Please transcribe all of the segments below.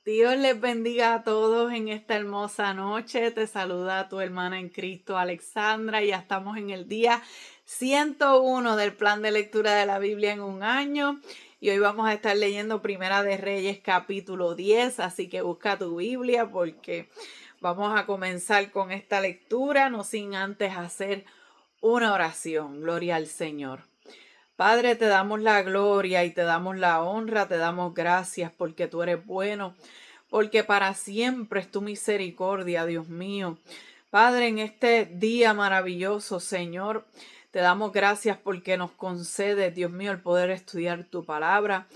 Dios les bendiga a todos en esta hermosa noche. Te saluda tu hermana en Cristo, Alexandra. Ya estamos en el día 101 del plan de lectura de la Biblia en un año. Y hoy vamos a estar leyendo Primera de Reyes capítulo 10. Así que busca tu Biblia porque vamos a comenzar con esta lectura, no sin antes hacer una oración. Gloria al Señor. Padre, te damos la gloria y te damos la honra, te damos gracias porque tú eres bueno, porque para siempre es tu misericordia, Dios mío. Padre, en este día maravilloso, Señor, te damos gracias porque nos concedes, Dios mío, el poder estudiar tu palabra.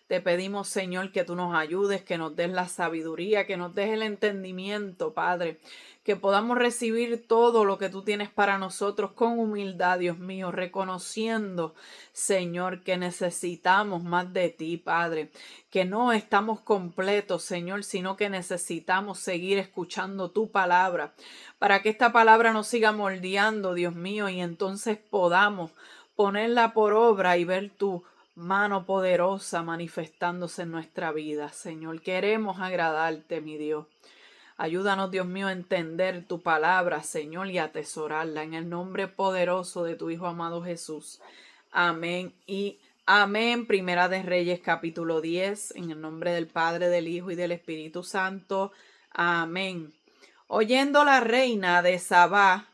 Te pedimos, Señor, que tú nos ayudes, que nos des la sabiduría, que nos des el entendimiento, Padre, que podamos recibir todo lo que tú tienes para nosotros con humildad, Dios mío, reconociendo, Señor, que necesitamos más de ti, Padre, que no estamos completos, Señor, sino que necesitamos seguir escuchando tu palabra, para que esta palabra nos siga moldeando, Dios mío, y entonces podamos ponerla por obra y ver tu mano poderosa manifestándose en nuestra vida, Señor. Queremos agradarte, mi Dios. Ayúdanos, Dios mío, a entender tu palabra, Señor, y a atesorarla en el nombre poderoso de tu Hijo amado Jesús. Amén y amén. Primera de Reyes, capítulo 10, en el nombre del Padre, del Hijo y del Espíritu Santo. Amén. Oyendo la reina de Sabá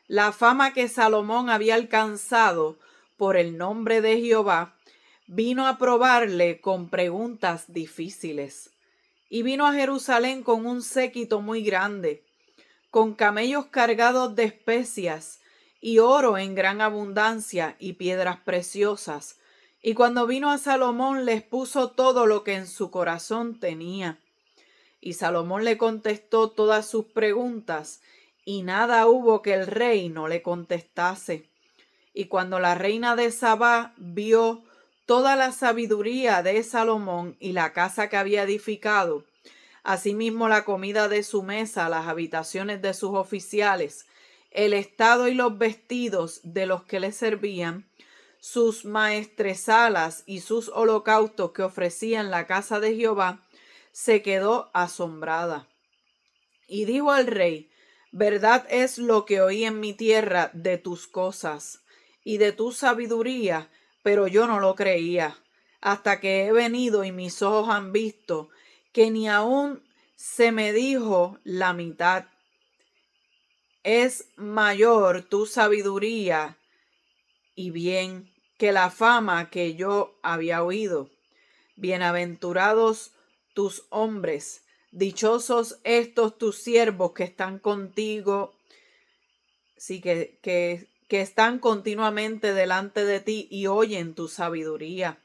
la fama que Salomón había alcanzado por el nombre de Jehová, vino a probarle con preguntas difíciles. Y vino a Jerusalén con un séquito muy grande, con camellos cargados de especias, y oro en gran abundancia, y piedras preciosas. Y cuando vino a Salomón, les puso todo lo que en su corazón tenía. Y Salomón le contestó todas sus preguntas, y nada hubo que el rey no le contestase. Y cuando la reina de Sabá vio toda la sabiduría de Salomón y la casa que había edificado, asimismo la comida de su mesa, las habitaciones de sus oficiales, el estado y los vestidos de los que le servían, sus maestresalas y sus holocaustos que ofrecía en la casa de Jehová, se quedó asombrada. Y dijo al rey: verdad es lo que oí en mi tierra de tus cosas y de tu sabiduría, pero yo no lo creía, hasta que he venido y mis ojos han visto que ni aun se me dijo la mitad. Es mayor tu sabiduría y bien que la fama que yo había oído. Bienaventurados tus hombres, dichosos estos tus siervos que están contigo, sí, que están continuamente delante de ti y oyen tu sabiduría.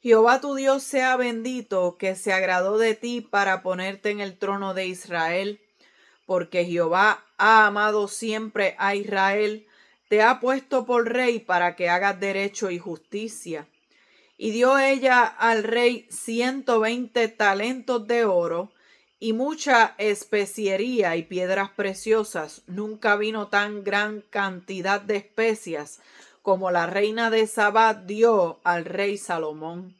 Jehová tu Dios sea bendito, que se agradó de ti para ponerte en el trono de Israel, porque Jehová ha amado siempre a Israel, te ha puesto por rey para que hagas derecho y justicia. Y dio ella al rey 120 talentos de oro y mucha especiería y piedras preciosas. Nunca vino tan gran cantidad de especias como la reina de Sabá dio al rey Salomón.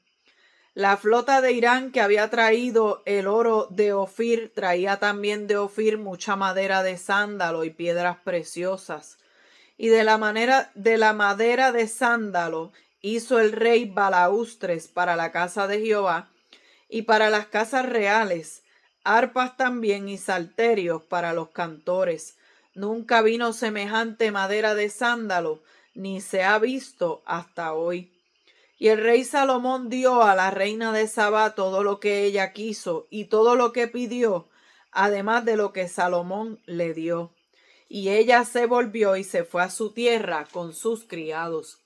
La flota de Irán que había traído el oro de Ofir traía también de Ofir mucha madera de sándalo y piedras preciosas. Y de la madera de sándalo hizo el rey balaustres para la casa de Jehová y para las casas reales, arpas también y salterios para los cantores. Nunca vino semejante madera de sándalo, ni se ha visto hasta hoy. Y el rey Salomón dio a la reina de Sabá todo lo que ella quiso y todo lo que pidió, además de lo que Salomón le dio. Y ella se volvió y se fue a su tierra con sus criados.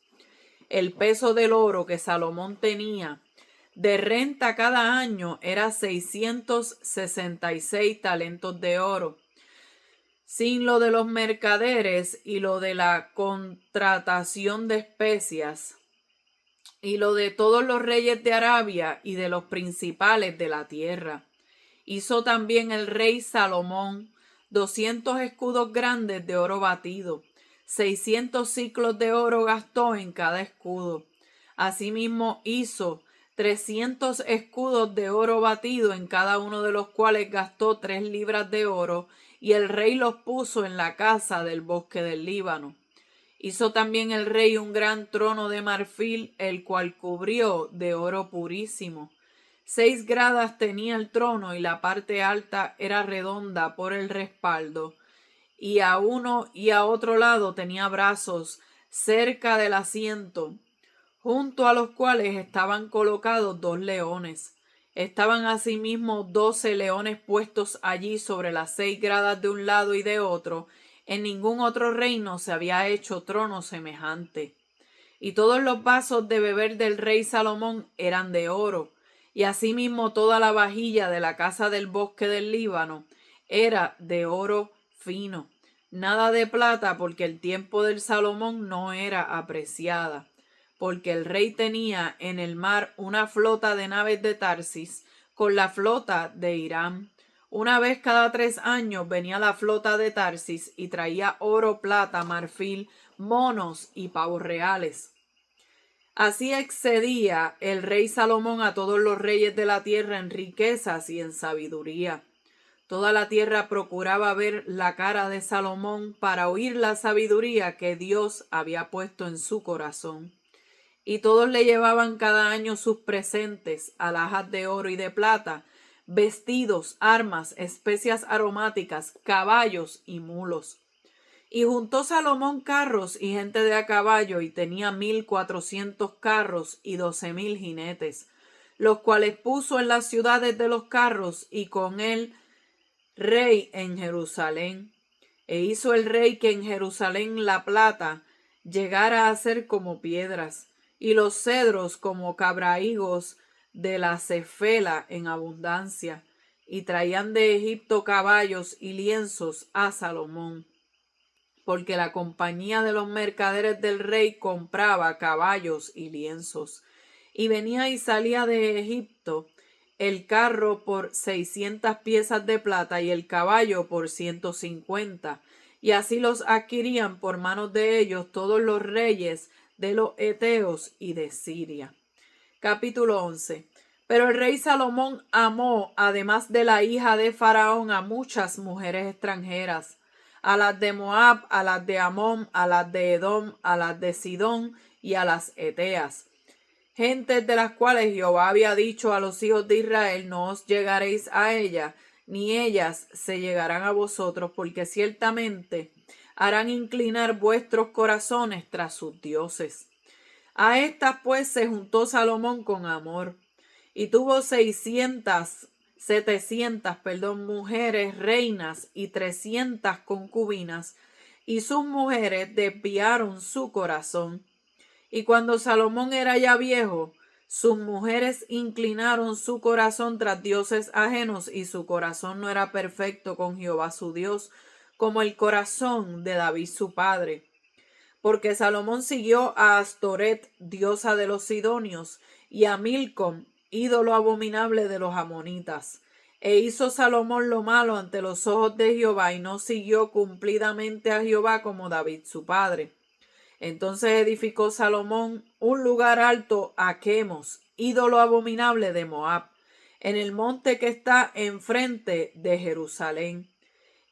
El peso del oro que Salomón tenía de renta cada año era 666 talentos de oro, sin lo de los mercaderes y lo de la contratación de especias, y lo de todos los reyes de Arabia y de los principales de la tierra. Hizo también el rey Salomón 200 escudos grandes de oro batido. 600 siclos de oro gastó en cada escudo. Asimismo hizo 300 escudos de oro batido, en cada uno de los cuales gastó 3 libras de oro, y el rey los puso en la casa del bosque del Líbano. Hizo también el rey un gran trono de marfil, el cual cubrió de oro purísimo. 6 gradas tenía el trono, y la parte alta era redonda por el respaldo, y a uno y a otro lado tenía brazos cerca del asiento, junto a los cuales estaban colocados 2 leones. Estaban asimismo 12 leones puestos allí sobre las 6 gradas de un lado y de otro. En ningún otro reino se había hecho trono semejante. Y todos los vasos de beber del rey Salomón eran de oro, y asimismo toda la vajilla de la casa del bosque del Líbano era de oro fino, nada de plata, porque el tiempo del Salomón no era apreciada, porque el rey tenía en el mar una flota de naves de Tarsis con la flota de Irán. Una vez cada 3 años venía la flota de Tarsis y traía oro, plata, marfil, monos y pavos reales. Así excedía el rey Salomón a todos los reyes de la tierra en riquezas y en sabiduría. Toda la tierra procuraba ver la cara de Salomón para oír la sabiduría que Dios había puesto en su corazón. Y todos le llevaban cada año sus presentes, alhajas de oro y de plata, vestidos, armas, especias aromáticas, caballos y mulos. Y juntó Salomón carros y gente de a caballo, y tenía 1,400 carros y 12,000 jinetes, los cuales puso en las ciudades de los carros, y con él rey en Jerusalén. E hizo el rey que en Jerusalén la plata llegara a ser como piedras, y los cedros como cabrahigos de la cefela en abundancia, y traían de Egipto caballos y lienzos a Salomón, porque la compañía de los mercaderes del rey compraba caballos y lienzos. Y venía y salía de Egipto el carro por 600 piezas de plata y el caballo por 150. Y así los adquirían por manos de ellos todos los reyes de los heteos y de Siria. Capítulo 11. Pero el rey Salomón amó, además de la hija de Faraón, a muchas mujeres extranjeras, a las de Moab, a las de Amón, a las de Edom, a las de Sidón y a las heteas, gentes de las cuales Jehová había dicho a los hijos de Israel: no os llegaréis a ellas, ni ellas se llegarán a vosotros, porque ciertamente harán inclinar vuestros corazones tras sus dioses. A estas pues se juntó Salomón con amor, y tuvo 700 mujeres reinas y 300 concubinas, y sus mujeres desviaron su corazón. Y cuando Salomón era ya viejo, sus mujeres inclinaron su corazón tras dioses ajenos, y su corazón no era perfecto con Jehová su Dios, como el corazón de David su padre. Porque Salomón siguió a Astoret, diosa de los sidonios, y a Milcom, ídolo abominable de los amonitas. E hizo Salomón lo malo ante los ojos de Jehová, y no siguió cumplidamente a Jehová como David su padre. Entonces edificó Salomón un lugar alto a Quemos, ídolo abominable de Moab, en el monte que está enfrente de Jerusalén,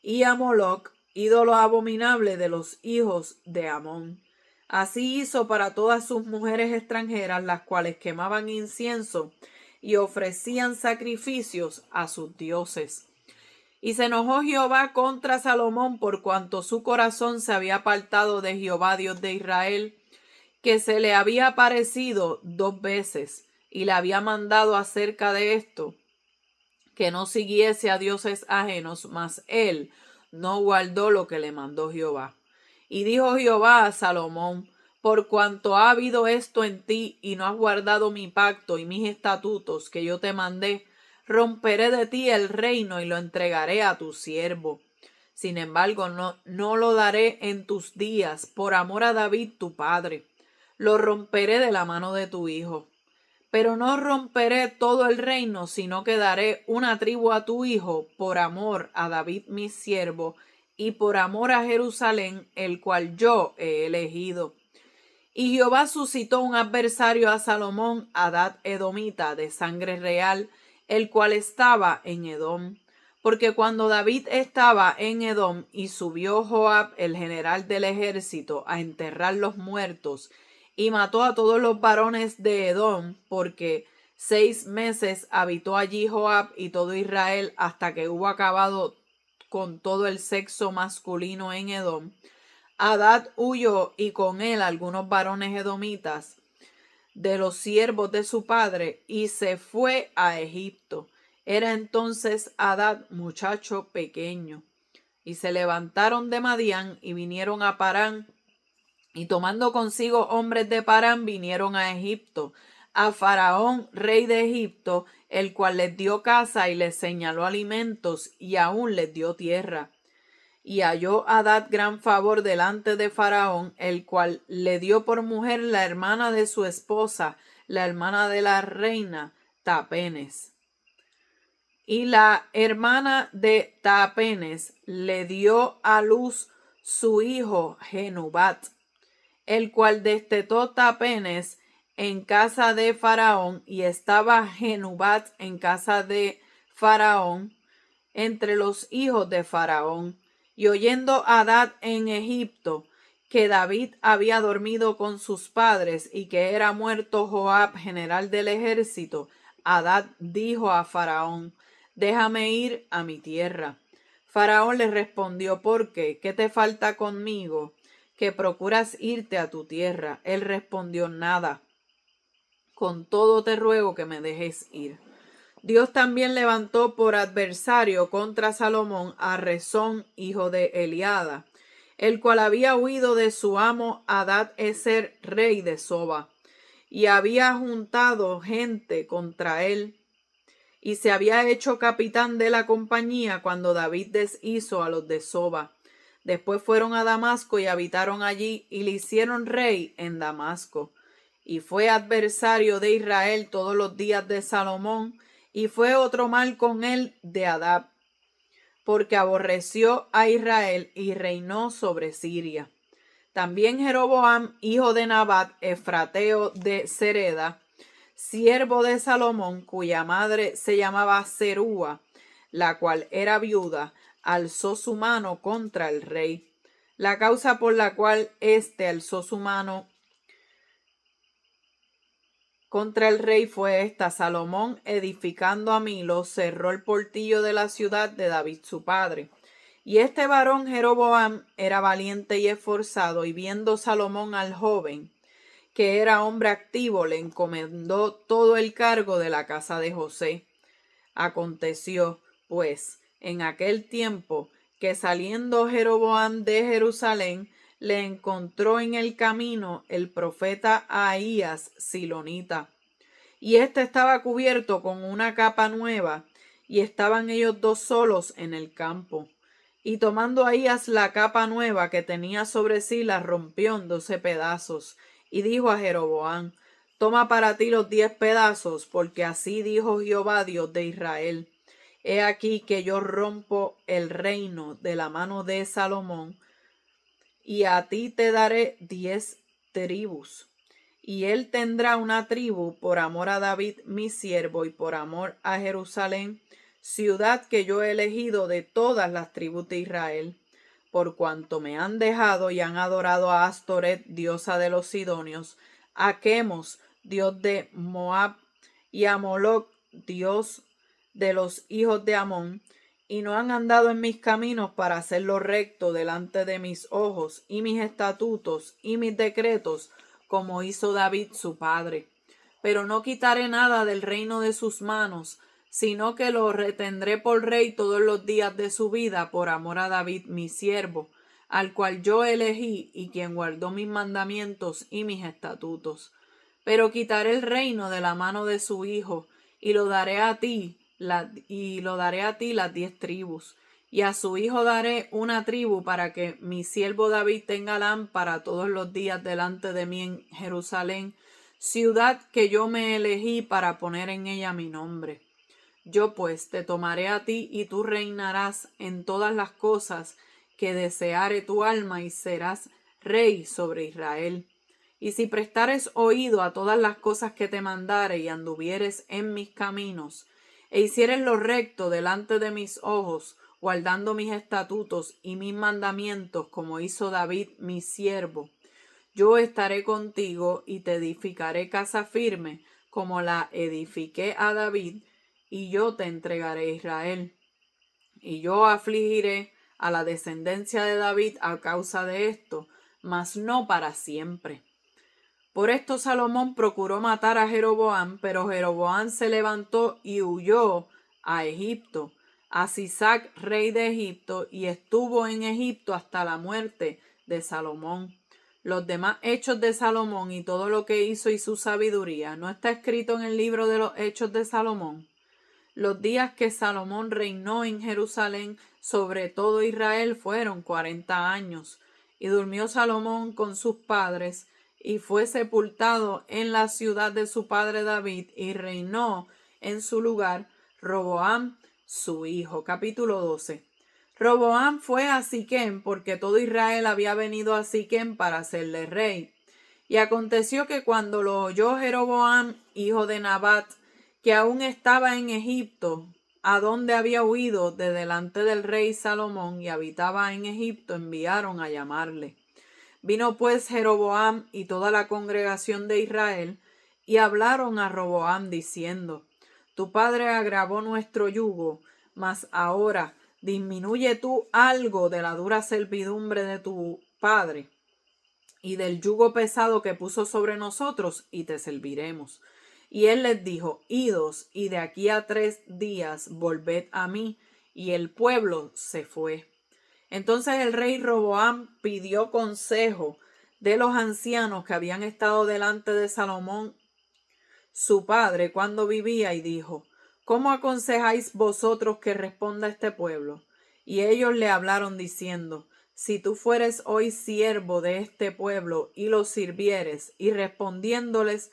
y a Moloc, ídolo abominable de los hijos de Amón. Así hizo para todas sus mujeres extranjeras, las cuales quemaban incienso y ofrecían sacrificios a sus dioses. Y se enojó Jehová contra Salomón por cuanto su corazón se había apartado de Jehová Dios de Israel, que se le había aparecido 2 veces, y le había mandado acerca de esto, que no siguiese a dioses ajenos, mas él no guardó lo que le mandó Jehová. Y dijo Jehová a Salomón: por cuanto ha habido esto en ti, y no has guardado mi pacto y mis estatutos que yo te mandé, romperé de ti el reino y lo entregaré a tu siervo. Sin embargo, no lo daré en tus días, por amor a David tu padre. Lo romperé de la mano de tu hijo. Pero no romperé todo el reino, sino que daré una tribu a tu hijo, por amor a David mi siervo, y por amor a Jerusalén, el cual yo he elegido. Y Jehová suscitó un adversario a Salomón, Hadad edomita, de sangre real, el cual estaba en Edom. Porque cuando David estaba en Edom y subió Joab, el general del ejército, a enterrar los muertos, y mató a todos los varones de Edom, porque 6 meses habitó allí Joab y todo Israel hasta que hubo acabado con todo el sexo masculino en Edom. Hadad huyó y con él algunos varones edomitas de los siervos de su padre y se fue a Egipto. Era entonces Hadad muchacho pequeño. Y se levantaron de Madián y vinieron a Parán, y tomando consigo hombres de Parán vinieron a Egipto, a Faraón, rey de Egipto, el cual les dio casa y les señaló alimentos y aún les dio tierra. Y halló Hadad gran favor delante de Faraón, el cual le dio por mujer la hermana de su esposa, la hermana de la reina, Tapenes. Y la hermana de Tapenes le dio a luz su hijo Genubat, el cual destetó Tapenes en casa de Faraón, y estaba Genubat en casa de Faraón entre los hijos de Faraón. Y oyendo Hadad en Egipto que David había dormido con sus padres y que era muerto Joab, general del ejército, Hadad dijo a Faraón: déjame ir a mi tierra. Faraón le respondió: ¿por qué? ¿Qué te falta conmigo, que procuras irte a tu tierra? Él respondió: nada. Con todo te ruego que me dejes ir. Dios también levantó por adversario contra Salomón a Rezón, hijo de Eliada, el cual había huido de su amo Hadad Ezer, rey de Soba, y había juntado gente contra él, y se había hecho capitán de la compañía cuando David deshizo a los de Soba. Después fueron a Damasco y habitaron allí, y le hicieron rey en Damasco. Y fue adversario de Israel todos los días de Salomón, y fue otro mal con él de Hadad, porque aborreció a Israel y reinó sobre Siria. También Jeroboam, hijo de Nabat, efrateo de Sereda, siervo de Salomón, cuya madre se llamaba Serúa, la cual era viuda, alzó su mano contra el rey. La causa por la cual éste alzó su mano contra el rey fue esta: Salomón, edificando a Milo, cerró el portillo de la ciudad de David su padre. Y este varón Jeroboam era valiente y esforzado, y viendo Salomón al joven, que era hombre activo, le encomendó todo el cargo de la casa de José. Aconteció, pues, en aquel tiempo, que saliendo Jeroboam de Jerusalén, le encontró en el camino el profeta Ahías silonita, y éste estaba cubierto con una capa nueva, y estaban ellos dos solos en el campo. Y tomando Ahías la capa nueva que tenía sobre sí, la rompió en 12 pedazos, y dijo a Jeroboam: toma para ti los 10 pedazos, porque así dijo Jehová, Dios de Israel: he aquí que yo rompo el reino de la mano de Salomón, y a ti te daré 10 tribus. Y él tendrá una tribu por amor a David mi siervo, y por amor a Jerusalén, ciudad que yo he elegido de todas las tribus de Israel, por cuanto me han dejado y han adorado a Astoret, diosa de los sidonios, a Chemos, dios de Moab, y a Moloc, dios de los hijos de Amón, y no han andado en mis caminos para hacer lo recto delante de mis ojos, y mis estatutos y mis decretos, como hizo David su padre. Pero no quitaré nada del reino de sus manos, sino que lo retendré por rey todos los días de su vida, por amor a David mi siervo, al cual yo elegí, y quien guardó mis mandamientos y mis estatutos. Pero quitaré el reino de la mano de su hijo, y lo daré a ti, las 10 tribus. Y a su hijo daré una tribu, para que mi siervo David tenga lámpara todos los días delante de mí en Jerusalén, ciudad que yo me elegí para poner en ella mi nombre. Yo pues te tomaré a ti, y tú reinarás en todas las cosas que deseare tu alma, y serás rey sobre Israel. Y si prestares oído a todas las cosas que te mandare y anduvieres en mis caminos, e hicieres lo recto delante de mis ojos, guardando mis estatutos y mis mandamientos, como hizo David mi siervo, yo estaré contigo y te edificaré casa firme, como la edifiqué a David, y yo te entregaré a Israel. Y yo afligiré a la descendencia de David a causa de esto, mas no para siempre. Por esto Salomón procuró matar a Jeroboam, pero Jeroboam se levantó y huyó a Egipto, a Sisac, rey de Egipto, y estuvo en Egipto hasta la muerte de Salomón. Los demás hechos de Salomón y todo lo que hizo y su sabiduría, ¿no está escrito en el libro de los hechos de Salomón? Los días que Salomón reinó en Jerusalén sobre todo Israel fueron 40 años, y durmió Salomón con sus padres, y fue sepultado en la ciudad de su padre David, y reinó en su lugar Roboam su hijo. Capítulo 12. Roboam fue a Siquem, porque todo Israel había venido a Siquem para hacerle rey. Y aconteció que cuando lo oyó Jeroboam, hijo de Nabat, que aún estaba en Egipto, a donde había huido de delante del rey Salomón y habitaba en Egipto, enviaron a llamarle. Vino pues Jeroboam y toda la congregación de Israel, y hablaron a Roboam diciendo: Tu padre agravó nuestro yugo, mas ahora disminuye tú algo de la dura servidumbre de tu padre y del yugo pesado que puso sobre nosotros, y te serviremos. Y él les dijo: Idos, y de aquí a 3 días volved a mí. Y el pueblo se fue. Entonces el rey Roboam pidió consejo de los ancianos que habían estado delante de Salomón, su padre, cuando vivía, y dijo: ¿Cómo aconsejáis vosotros que responda este pueblo? Y ellos le hablaron diciendo: Si tú fueres hoy siervo de este pueblo y los sirvieres, y respondiéndoles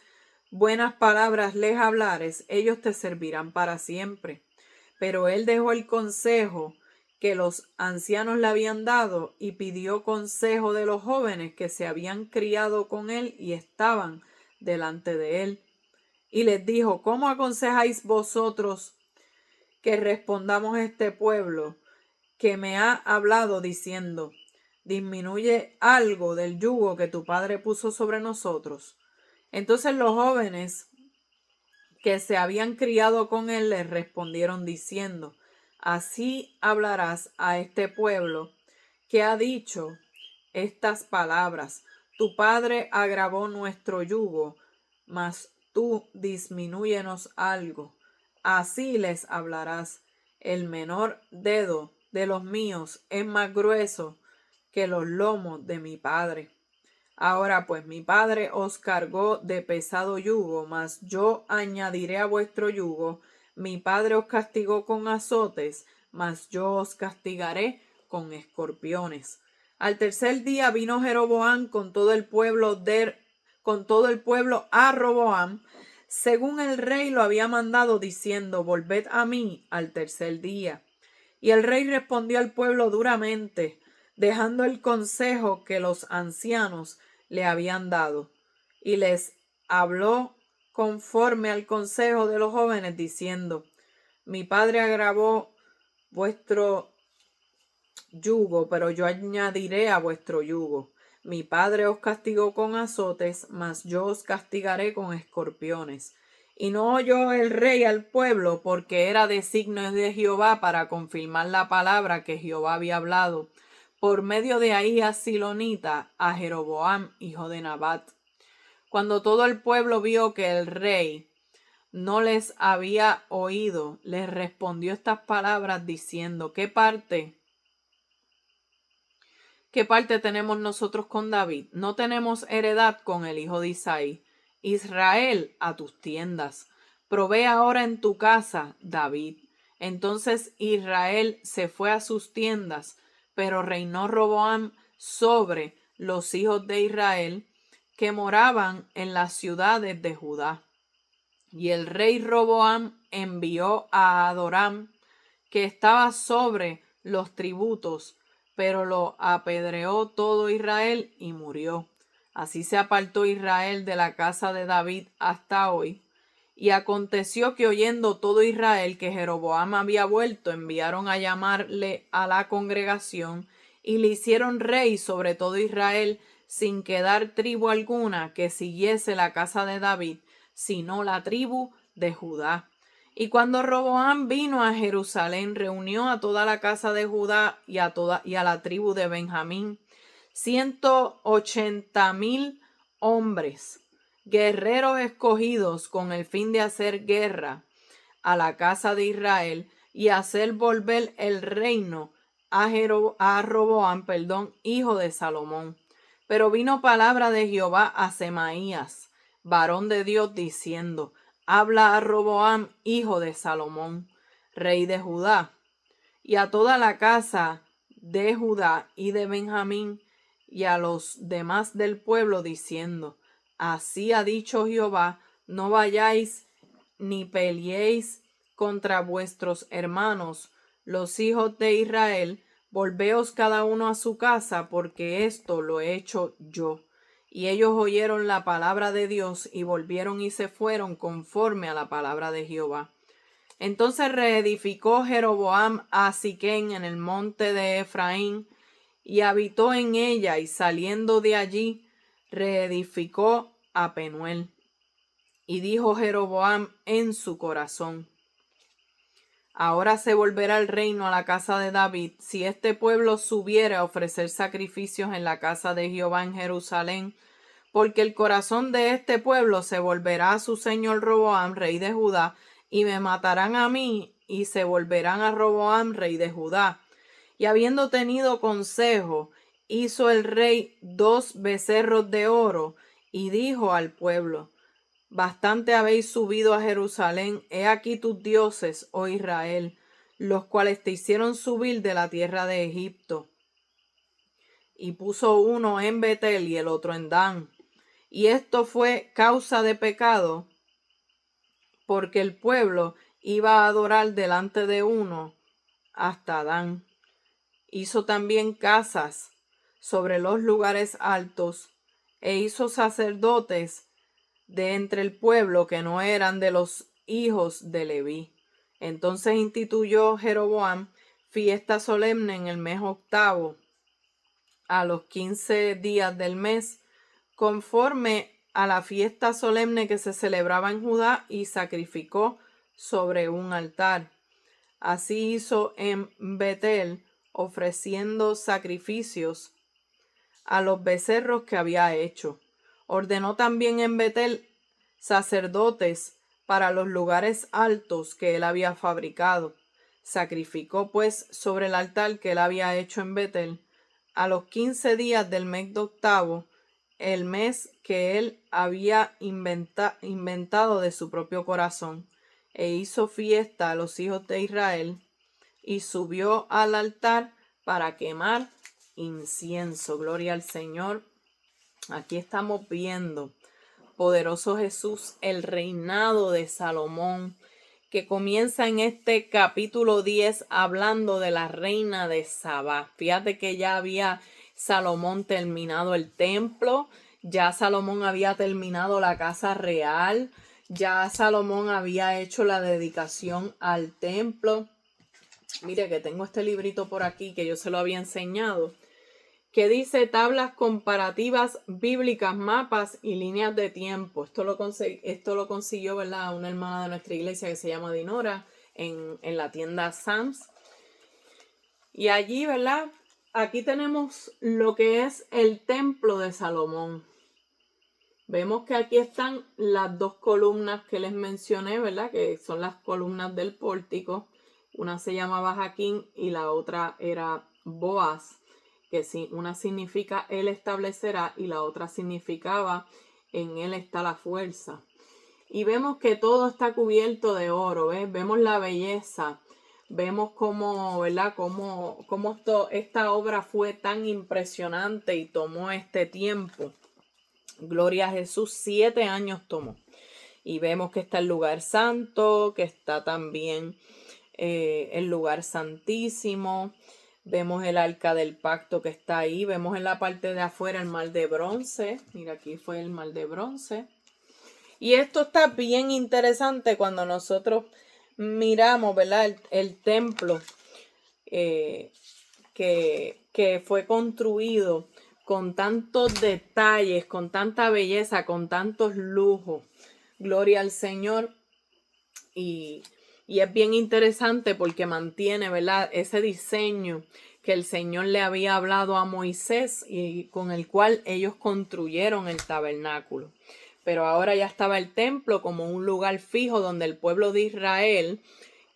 buenas palabras les hablares, ellos te servirán para siempre. Pero él dejó el consejo que los ancianos le habían dado y pidió consejo de los jóvenes que se habían criado con él y estaban delante de él. Y les dijo: ¿Cómo aconsejáis vosotros que respondamos a este pueblo que me ha hablado diciendo: disminuye algo del yugo que tu padre puso sobre nosotros? Entonces los jóvenes que se habían criado con él le respondieron diciendo: Así hablarás a este pueblo que ha dicho estas palabras: Tu padre agravó nuestro yugo, mas tú disminúyenos algo. Así les hablarás: El menor dedo de los míos es más grueso que los lomos de mi padre. Ahora pues mi padre os cargó de pesado yugo, mas yo añadiré a vuestro yugo. Mi padre os castigó con azotes, mas yo os castigaré con escorpiones. Al tercer día vino Jeroboam con todo el pueblo a Roboam, según el rey lo había mandado, diciendo: Volved a mí al tercer día. Y el rey respondió al pueblo duramente, dejando el consejo que los ancianos le habían dado, y les habló conforme al consejo de los jóvenes, diciendo: Mi padre agravó vuestro yugo, pero yo añadiré a vuestro yugo. Mi padre os castigó con azotes, mas yo os castigaré con escorpiones. Y no oyó el rey al pueblo, porque era designio de Jehová para confirmar la palabra que Jehová había hablado por medio de Ahías Silonita a Jeroboam, hijo de Nabat. Cuando todo el pueblo vio que el rey no les había oído, les respondió estas palabras diciendo: ¿Qué parte tenemos nosotros con David? No tenemos heredad con el hijo de Isaí. Israel, a tus tiendas. Provee ahora en tu casa, David. Entonces Israel se fue a sus tiendas, pero reinó Roboam sobre los hijos de Israel que moraban en las ciudades de Judá. Y el rey Roboam envió a Adoram, que estaba sobre los tributos, pero lo apedreó todo Israel y murió. Así se apartó Israel de la casa de David hasta hoy. Y aconteció que oyendo todo Israel que Jeroboam había vuelto, enviaron a llamarle a la congregación y le hicieron rey sobre todo Israel, sin quedar tribu alguna que siguiese la casa de David, sino la tribu de Judá. Y cuando Roboam vino a Jerusalén, reunió a toda la casa de Judá y a la tribu de Benjamín, 180,000 hombres, guerreros escogidos con el fin de hacer guerra a la casa de Israel y hacer volver el reino a Roboam, hijo de Salomón. Pero vino palabra de Jehová a Semaías, varón de Dios, diciendo: habla a Roboam, hijo de Salomón, rey de Judá, y a toda la casa de Judá y de Benjamín, y a los demás del pueblo, diciendo: así ha dicho Jehová, no vayáis ni peleéis contra vuestros hermanos, los hijos de Israel, volveos cada uno a su casa, porque esto lo he hecho yo. Y ellos oyeron la palabra de Dios y volvieron y se fueron conforme a la palabra de Jehová. Entonces reedificó Jeroboam a Siquén en el monte de Efraín, y habitó en ella, y saliendo de allí reedificó a Penuel. Y dijo Jeroboam en su corazón: ahora se volverá el reino a la casa de David, si este pueblo subiere a ofrecer sacrificios en la casa de Jehová en Jerusalén, porque el corazón de este pueblo se volverá a su señor Roboam, rey de Judá, y me matarán a mí, y se volverán a Roboam, rey de Judá. Y habiendo tenido consejo, hizo el rey 2 becerros de oro, y dijo al pueblo: bastante habéis subido a Jerusalén, he aquí tus dioses, oh Israel, los cuales te hicieron subir de la tierra de Egipto. Y puso uno en Betel y el otro en Dan. Y esto fue causa de pecado, porque el pueblo iba a adorar delante de uno hasta Dan. Hizo también casas sobre los lugares altos, e hizo sacerdotes de entre el pueblo que no eran de los hijos de Leví. Entonces instituyó Jeroboam fiesta solemne en el mes octavo, a los 15 días del mes, conforme a la fiesta solemne que se celebraba en Judá, y sacrificó sobre un altar. Así hizo en Betel, ofreciendo sacrificios a los becerros que había hecho. Ordenó también en Betel sacerdotes para los lugares altos que él había fabricado. Sacrificó pues sobre el altar que él había hecho en Betel, a los 15 días del mes octavo, el mes que él había inventado de su propio corazón, e hizo fiesta a los hijos de Israel, y subió al altar para quemar incienso. Gloria al Señor. Aquí estamos viendo, poderoso Jesús, el reinado de Salomón, que comienza en este capítulo 10 hablando de la reina de Sabá. Fíjate que ya había Salomón terminado el templo, ya Salomón había terminado la casa real, ya Salomón había hecho la dedicación al templo. Mire que tengo este librito por aquí que yo se lo había enseñado, que dice tablas comparativas bíblicas, mapas y líneas de tiempo. Esto lo consiguió, ¿verdad?, una hermana de nuestra iglesia que se llama Dinora en la tienda Sam's. Y allí, ¿verdad?, aquí tenemos lo que es el templo de Salomón. Vemos que aquí están las dos columnas que les mencioné, ¿verdad?, que son las columnas del pórtico. Una se llamaba Jaquín y la otra era Boaz, que una significa él establecerá y la otra significaba en él está la fuerza. Y vemos que todo está cubierto de oro, ¿ves? Vemos la belleza, vemos cómo, ¿verdad?, cómo esta obra fue tan impresionante y tomó este tiempo. Gloria a Jesús, 7 años tomó. Y vemos que está el lugar santo, que está también el lugar santísimo. Vemos el arca del pacto que está ahí. Vemos en la parte de afuera el mar de bronce. Mira, aquí fue el mar de bronce. Y esto está bien interesante cuando nosotros miramos, ¿verdad? El templo que fue construido con tantos detalles, con tanta belleza, con tantos lujos. Gloria al Señor. Y es bien interesante porque mantiene, ¿verdad?, ese diseño que el Señor le había hablado a Moisés y con el cual ellos construyeron el tabernáculo. Pero ahora ya estaba el templo como un lugar fijo donde el pueblo de Israel,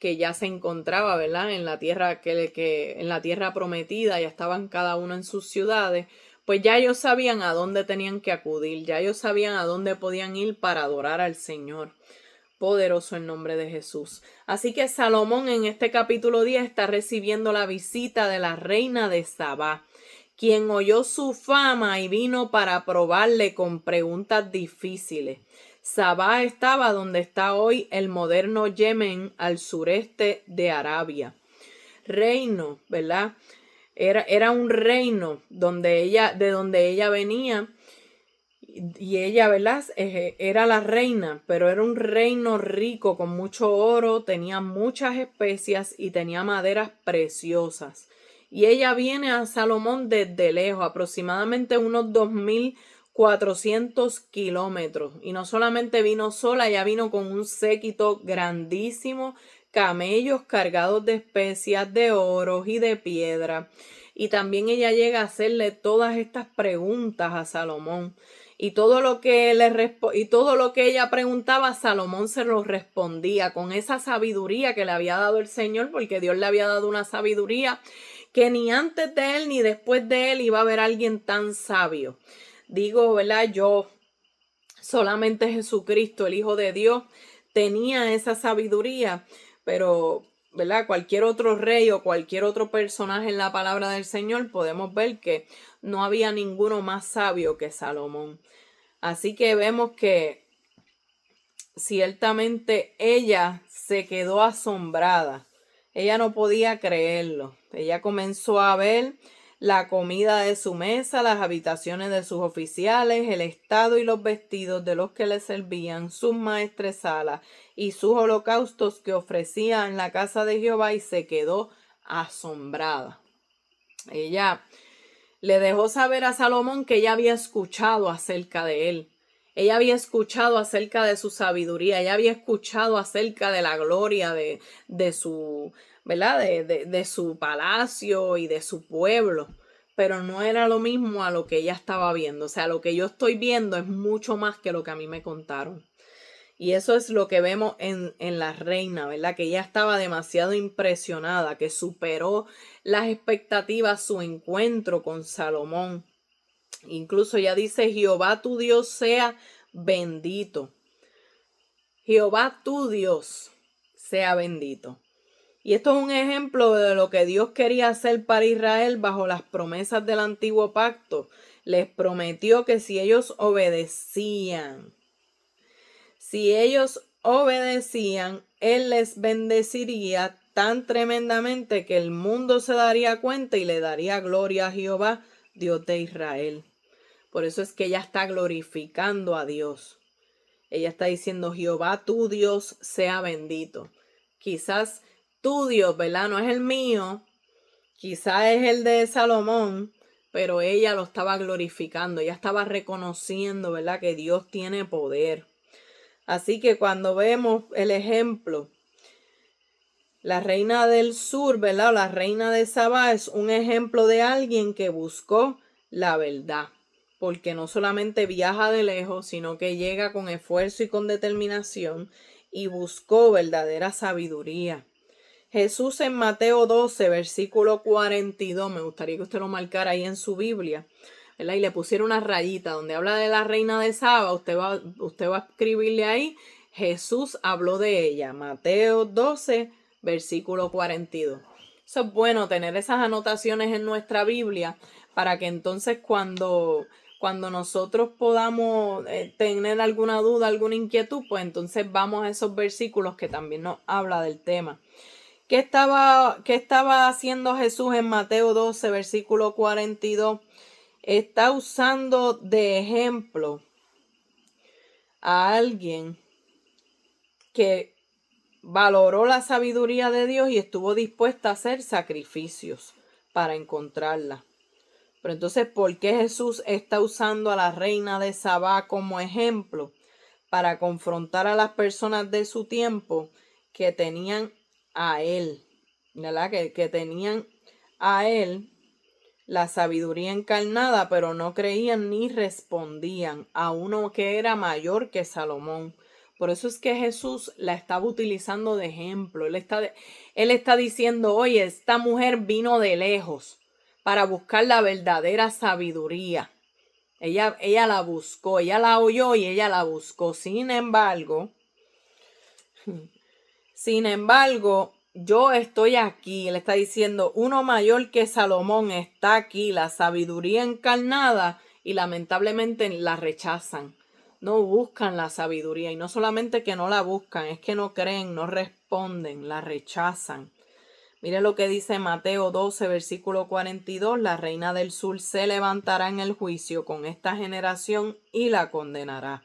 que ya se encontraba, ¿verdad?, en la tierra en la tierra prometida, ya estaban cada uno en sus ciudades, pues ya ellos sabían a dónde tenían que acudir, ya ellos sabían a dónde podían ir para adorar al Señor. Poderoso el nombre de Jesús. Así que Salomón en este capítulo 10 está recibiendo la visita de la reina de Sabá, quien oyó su fama y vino para probarle con preguntas difíciles. Sabá estaba donde está hoy el moderno Yemen, al sureste de Arabia. Reino, ¿verdad? Era un reino de donde ella venía. Y ella, ¿verdad?, era la reina, pero era un reino rico con mucho oro, tenía muchas especias y tenía maderas preciosas. Y ella viene a Salomón desde lejos, aproximadamente unos 2400 kilómetros. Y no solamente vino sola, ella vino con un séquito grandísimo, camellos cargados de especias, de oro y de piedra. Y también ella llega a hacerle todas estas preguntas a Salomón. Y todo lo que ella preguntaba, Salomón se lo respondía con esa sabiduría que le había dado el Señor, porque Dios le había dado una sabiduría que ni antes de él ni después de él iba a haber alguien tan sabio. Digo, ¿verdad? Solamente Jesucristo, el Hijo de Dios, tenía esa sabiduría, pero, ¿verdad?, cualquier otro rey o cualquier otro personaje en la palabra del Señor, podemos ver que no había ninguno más sabio que Salomón. Así que vemos que ciertamente ella se quedó asombrada. Ella no podía creerlo. Ella comenzó a ver la comida de su mesa, las habitaciones de sus oficiales, el estado y los vestidos de los que le servían, sus maestresalas y sus holocaustos que ofrecía en la casa de Jehová, y se quedó asombrada. Ella le dejó saber a Salomón que ella había escuchado acerca de él. Ella había escuchado acerca de su sabiduría. Ella había escuchado acerca de la gloria de su, ¿verdad?, de su palacio y de su pueblo. Pero no era lo mismo a lo que ella estaba viendo. O sea, lo que yo estoy viendo es mucho más que lo que a mí me contaron. Y eso es lo que vemos en la reina, ¿verdad? Que ella estaba demasiado impresionada, que superó las expectativas su encuentro con Salomón. Incluso ella dice: Jehová tu Dios sea bendito. Jehová tu Dios sea bendito. Y esto es un ejemplo de lo que Dios quería hacer para Israel bajo las promesas del antiguo pacto. Les prometió que si ellos obedecían, Él les bendeciría tan tremendamente que el mundo se daría cuenta y le daría gloria a Jehová, Dios de Israel. Por eso es que ella está glorificando a Dios. Ella está diciendo: Jehová tu Dios sea bendito. Quizás tu Dios, ¿verdad?, no es el mío, quizás es el de Salomón, pero ella lo estaba glorificando. Ella estaba reconociendo, ¿verdad?, que Dios tiene poder. Así que cuando vemos el ejemplo, la reina del sur, ¿verdad?, la reina de Sabá, es un ejemplo de alguien que buscó la verdad, porque no solamente viaja de lejos, sino que llega con esfuerzo y con determinación y buscó verdadera sabiduría. Jesús en Mateo 12, versículo 42, me gustaría que usted lo marcara ahí en su Biblia, ¿verdad?, y le pusiera una rayita donde habla de la reina de Sabá. Usted va a escribirle ahí: Jesús habló de ella. Mateo 12, versículo 42. Eso es bueno, tener esas anotaciones en nuestra Biblia, para que entonces cuando nosotros podamos tener alguna duda, alguna inquietud, pues entonces vamos a esos versículos que también nos habla del tema. ¿Qué estaba haciendo Jesús en Mateo 12, versículo 42? Está usando de ejemplo a alguien que valoró la sabiduría de Dios y estuvo dispuesta a hacer sacrificios para encontrarla. Pero entonces, ¿por qué Jesús está usando a la reina de Sabá como ejemplo? Para confrontar a las personas de su tiempo que tenían a él, ¿verdad? Que tenían a él la sabiduría encarnada, pero no creían ni respondían a uno que era mayor que Salomón. Por eso es que Jesús la estaba utilizando de ejemplo. Él está diciendo, oye, esta mujer vino de lejos para buscar la verdadera sabiduría. Ella la buscó, ella la oyó y ella la buscó. Sin embargo, yo estoy aquí. Él está diciendo, uno mayor que Salomón está aquí, la sabiduría encarnada, y lamentablemente la rechazan. No buscan la sabiduría, y no solamente que no la buscan, es que no creen, no responden, la rechazan. Mire lo que dice Mateo 12, versículo 42. La reina del sur se levantará en el juicio con esta generación y la condenará.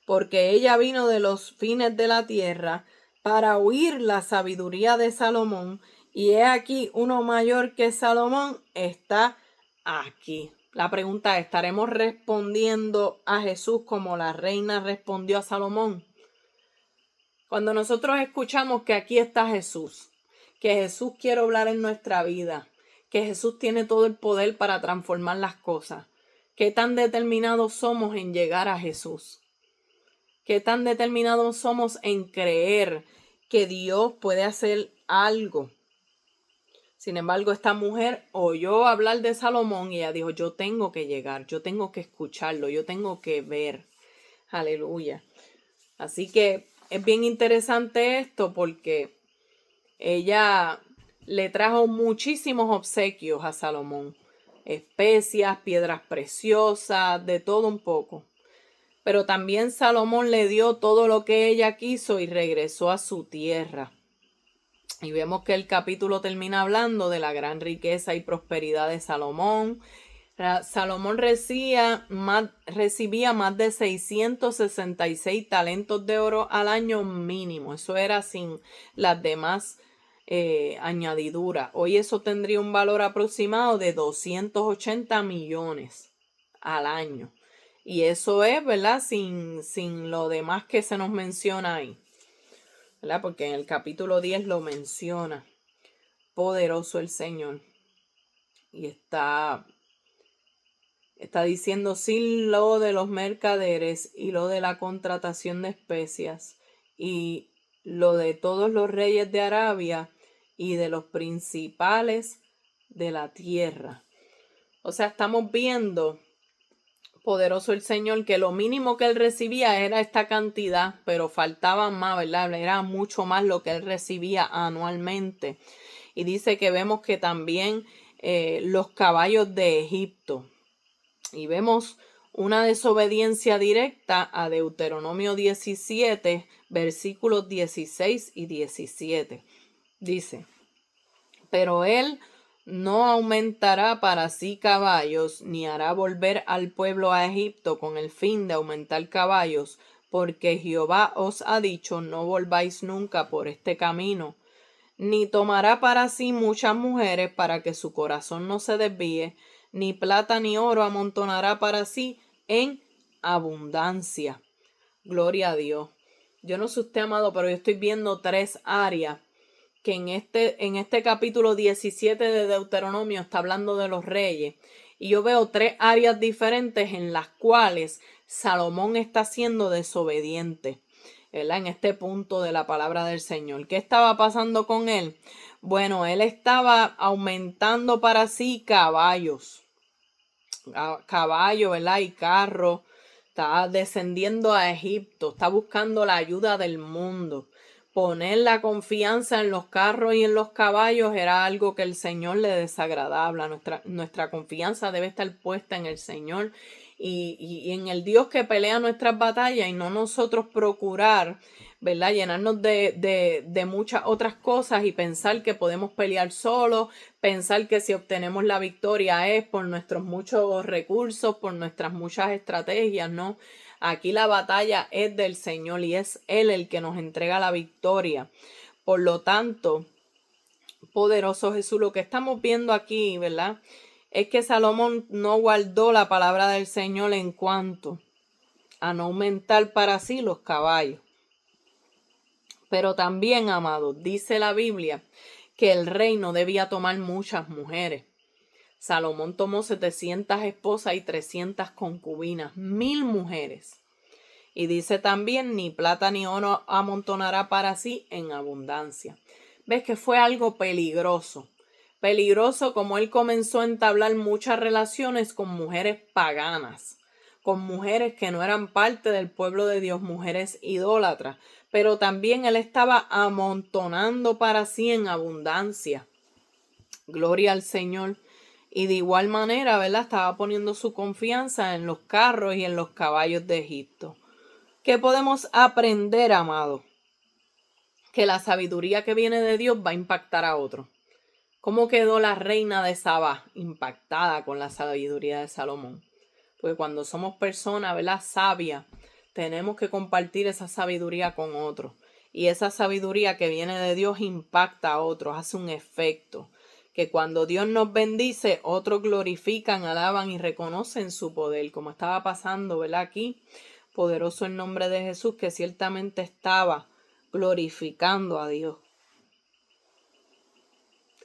Porque ella vino de los fines de la tierra para oír la sabiduría de Salomón. Y he aquí, uno mayor que Salomón está aquí. La pregunta es, ¿estaremos respondiendo a Jesús como la reina respondió a Salomón? Cuando nosotros escuchamos que aquí está Jesús, que Jesús quiere hablar en nuestra vida, que Jesús tiene todo el poder para transformar las cosas, ¿qué tan determinados somos en llegar a Jesús? ¿Qué tan determinados somos en creer que Dios puede hacer algo? Sin embargo, esta mujer oyó hablar de Salomón y ella dijo, yo tengo que llegar, yo tengo que escucharlo, yo tengo que ver. Aleluya. Así que es bien interesante esto porque ella le trajo muchísimos obsequios a Salomón. Especias, piedras preciosas, de todo un poco. Pero también Salomón le dio todo lo que ella quiso y regresó a su tierra. Y vemos que el capítulo termina hablando de la gran riqueza y prosperidad de Salomón. Salomón recibía más de 666 talentos de oro al año mínimo. Eso era sin las demás añadiduras. Hoy eso tendría un valor aproximado de 280 millones al año. Y eso es, ¿verdad? Sin lo demás que se nos menciona ahí, ¿verdad? Porque en el capítulo 10 lo menciona. Poderoso el Señor. Y está diciendo, sin lo de los mercaderes y lo de la contratación de especias y lo de todos los reyes de Arabia y de los principales de la tierra. O sea, estamos viendo, poderoso el Señor, que lo mínimo que él recibía era esta cantidad, pero faltaba más, ¿verdad? Era mucho más lo que él recibía anualmente. Y dice que vemos que también los caballos de Egipto. Y vemos una desobediencia directa a Deuteronomio 17, versículos 16 y 17. Dice, pero él no aumentará para sí caballos, ni hará volver al pueblo a Egipto con el fin de aumentar caballos, porque Jehová os ha dicho, no volváis nunca por este camino, ni tomará para sí muchas mujeres para que su corazón no se desvíe, ni plata ni oro amontonará para sí en abundancia. Gloria a Dios. Yo no sé usted, amado, pero yo estoy viendo 3 áreas que en este capítulo 17 de Deuteronomio está hablando de los reyes. Y yo veo 3 áreas diferentes en las cuales Salomón está siendo desobediente, ¿verdad? En este punto de la palabra del Señor. ¿Qué estaba pasando con él? Bueno, él estaba aumentando para sí caballos, ¿verdad? Y carros. Está descendiendo a Egipto, está buscando la ayuda del mundo. Poner la confianza en los carros y en los caballos era algo que el Señor le desagradaba. Nuestra confianza debe estar puesta en el Señor y en el Dios que pelea nuestras batallas, y no nosotros procurar ¿verdad? Llenarnos de muchas otras cosas y pensar que podemos pelear solos, pensar que si obtenemos la victoria es por nuestros muchos recursos, por nuestras muchas estrategias, ¿no? Aquí la batalla es del Señor y es Él el que nos entrega la victoria. Por lo tanto, poderoso Jesús, lo que estamos viendo aquí, ¿verdad? Es que Salomón no guardó la palabra del Señor en cuanto a no aumentar para sí los caballos. Pero también, amados, dice la Biblia que el rey no debía tomar muchas mujeres. Salomón tomó 700 esposas y 300 concubinas, 1000 mujeres. Y dice también, ni plata ni oro amontonará para sí en abundancia. ¿Ves que fue algo peligroso? Peligroso como él comenzó a entablar muchas relaciones con mujeres paganas, con mujeres que no eran parte del pueblo de Dios, mujeres idólatras, pero también él estaba amontonando para sí en abundancia. Gloria al Señor. Y de igual manera, ¿verdad? Estaba poniendo su confianza en los carros y en los caballos de Egipto. ¿Qué podemos aprender, amado? Que la sabiduría que viene de Dios va a impactar a otro. ¿Cómo quedó la reina de Sabá impactada con la sabiduría de Salomón? Porque cuando somos personas, ¿verdad?, sabias, tenemos que compartir esa sabiduría con otros. Y esa sabiduría que viene de Dios impacta a otros, hace un efecto. Que cuando Dios nos bendice, otros glorifican, alaban y reconocen su poder. Como estaba pasando, ¿verdad?, aquí. Poderoso el nombre de Jesús, que ciertamente estaba glorificando a Dios.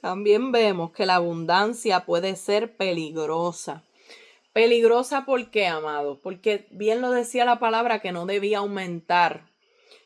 También vemos que la abundancia puede ser peligrosa. Peligrosa, ¿por qué, amado? Porque bien lo decía la palabra, que no debía aumentar,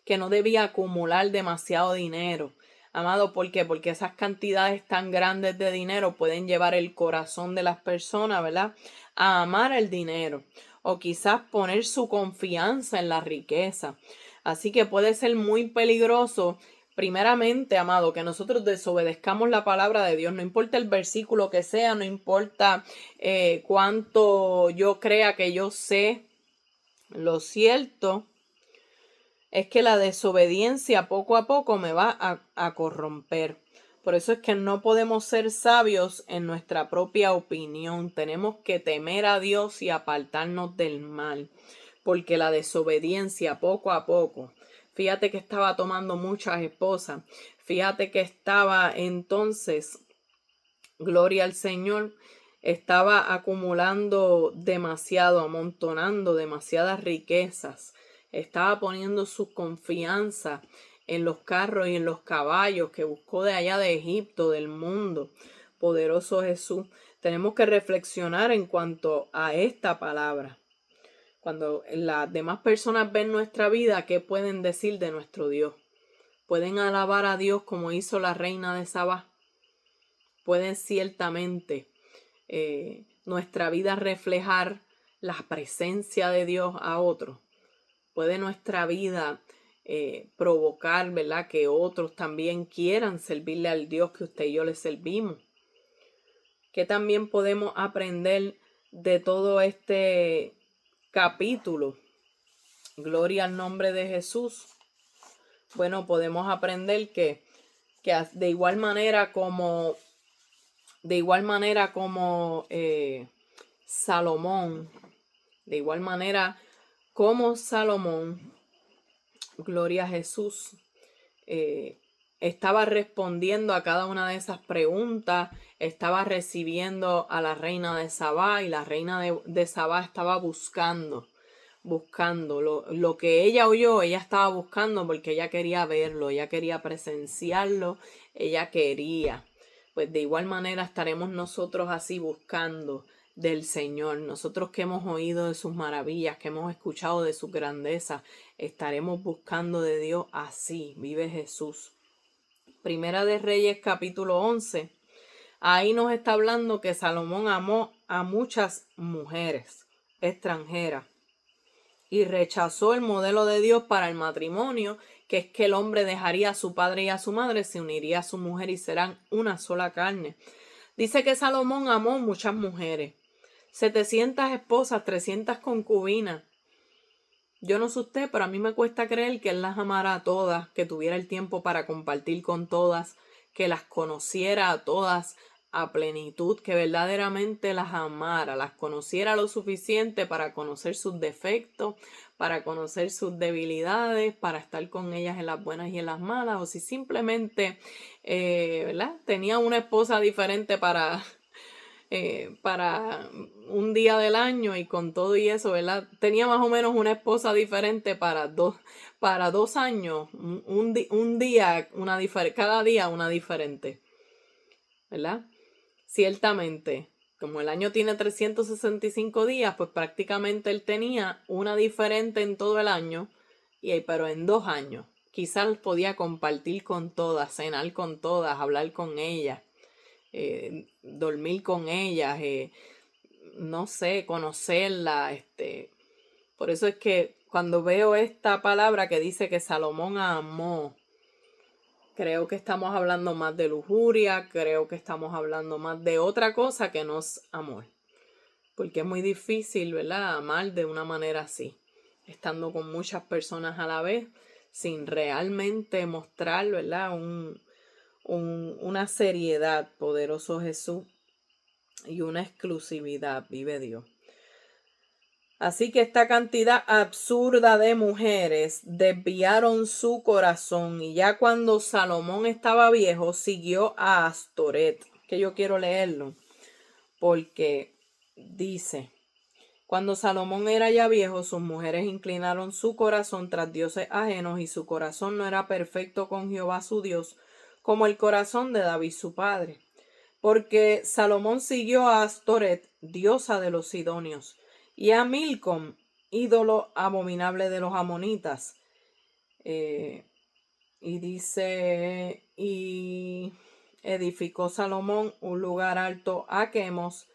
que no debía acumular demasiado dinero. Amado, ¿por qué? Porque esas cantidades tan grandes de dinero pueden llevar el corazón de las personas, ¿verdad?, a amar el dinero o quizás poner su confianza en la riqueza. Así que puede ser muy peligroso. Primeramente, amado, que nosotros desobedezcamos la palabra de Dios, no importa el versículo que sea, no importa cuánto yo crea que yo sé. Lo cierto es que la desobediencia poco a poco me va a corromper. Por eso es que no podemos ser sabios en nuestra propia opinión. Tenemos que temer a Dios y apartarnos del mal, porque la desobediencia poco a poco. Fíjate que estaba tomando muchas esposas. Fíjate que estaba entonces, gloria al Señor, estaba acumulando demasiado, amontonando demasiadas riquezas. Estaba poniendo su confianza en los carros y en los caballos que buscó de allá de Egipto, del mundo. Poderoso Jesús. Tenemos que reflexionar en cuanto a esta palabra. Cuando las demás personas ven nuestra vida, ¿qué pueden decir de nuestro Dios? ¿Pueden alabar a Dios como hizo la reina de Sabá? ¿Pueden ciertamente nuestra vida reflejar la presencia de Dios a otros? ¿Puede nuestra vida provocar, ¿verdad?, que otros también quieran servirle al Dios que usted y yo le servimos? ¿Qué también podemos aprender de todo este capítulo? Gloria al nombre de Jesús. Bueno, podemos aprender que de igual manera como Salomón, gloria a Jesús, estaba respondiendo a cada una de esas preguntas, estaba recibiendo a la reina de Sabá, y la reina de Sabá estaba buscando lo que ella oyó. Ella estaba buscando porque ella quería verlo, ella quería presenciarlo, ella quería. Pues de igual manera estaremos nosotros así buscando del Señor. Nosotros que hemos oído de sus maravillas, que hemos escuchado de su grandeza, estaremos buscando de Dios así. Vive Jesús. Primera de Reyes, capítulo 11. Ahí nos está hablando que Salomón amó a muchas mujeres extranjeras y rechazó el modelo de Dios para el matrimonio, que es que el hombre dejaría a su padre y a su madre, se uniría a su mujer y serán una sola carne. Dice que Salomón amó muchas mujeres, 700 esposas, 300 concubinas. Yo no sé usted, pero a mí me cuesta creer que él las amara a todas, que tuviera el tiempo para compartir con todas, que las conociera a todas a plenitud, que verdaderamente las amara, las conociera lo suficiente para conocer sus defectos, para conocer sus debilidades, para estar con ellas en las buenas y en las malas, o si simplemente, ¿verdad? Tenía una esposa diferente para un día del año y con todo y eso, ¿verdad? Tenía más o menos una esposa diferente para dos años, un día, cada día una diferente, ¿verdad? Ciertamente, como el año tiene 365 días, pues prácticamente él tenía una diferente en todo el año, pero en 2 años. Quizás podía compartir con todas, cenar con todas, hablar con ellas, dormir con ellas, no sé, conocerla. Por eso es que cuando veo esta palabra que dice que Salomón amó, creo que estamos hablando más de lujuria, creo que estamos hablando más de otra cosa que no es amor. Porque es muy difícil, ¿verdad? Amar de una manera así, estando con muchas personas a la vez, sin realmente mostrar, ¿verdad? Una seriedad, poderoso Jesús, y una exclusividad, vive Dios. Así que esta cantidad absurda de mujeres desviaron su corazón y ya cuando Salomón estaba viejo siguió a Astoret, que yo quiero leerlo, porque dice, cuando Salomón era ya viejo, sus mujeres inclinaron su corazón tras dioses ajenos y su corazón no era perfecto con Jehová su Dios, como el corazón de David su padre. Porque Salomón siguió a Astoret, diosa de los sidonios, y a Milcom, ídolo abominable de los amonitas. Y dice, y edificó Salomón un lugar alto a Quemos,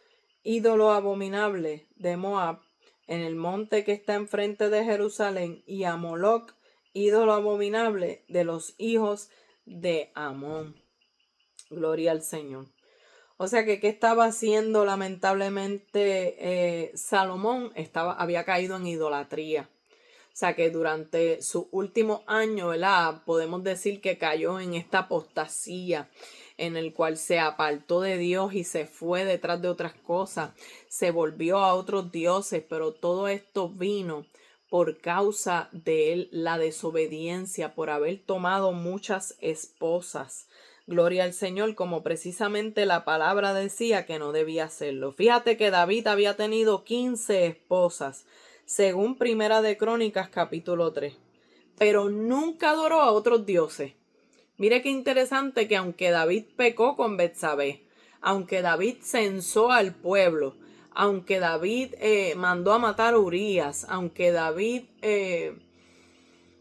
ídolo abominable de Moab, en el monte que está enfrente de Jerusalén, y a Moloc, ídolo abominable de los hijos de Amón. Gloria al Señor. O sea que, ¿qué estaba haciendo lamentablemente Salomón? Había caído en idolatría. O sea que durante su último año, ¿verdad? Podemos decir que cayó en esta apostasía en el cual se apartó de Dios y se fue detrás de otras cosas. Se volvió a otros dioses, pero todo esto vino por causa de la desobediencia, por haber tomado muchas esposas. Gloria al Señor, como precisamente la palabra decía que no debía hacerlo. Fíjate que David había tenido 15 esposas, según Primera de Crónicas capítulo 3, pero nunca adoró a otros dioses. Mire qué interesante que aunque David pecó con Betsabé, aunque David censó al pueblo, aunque David mandó a matar a Urías, aunque David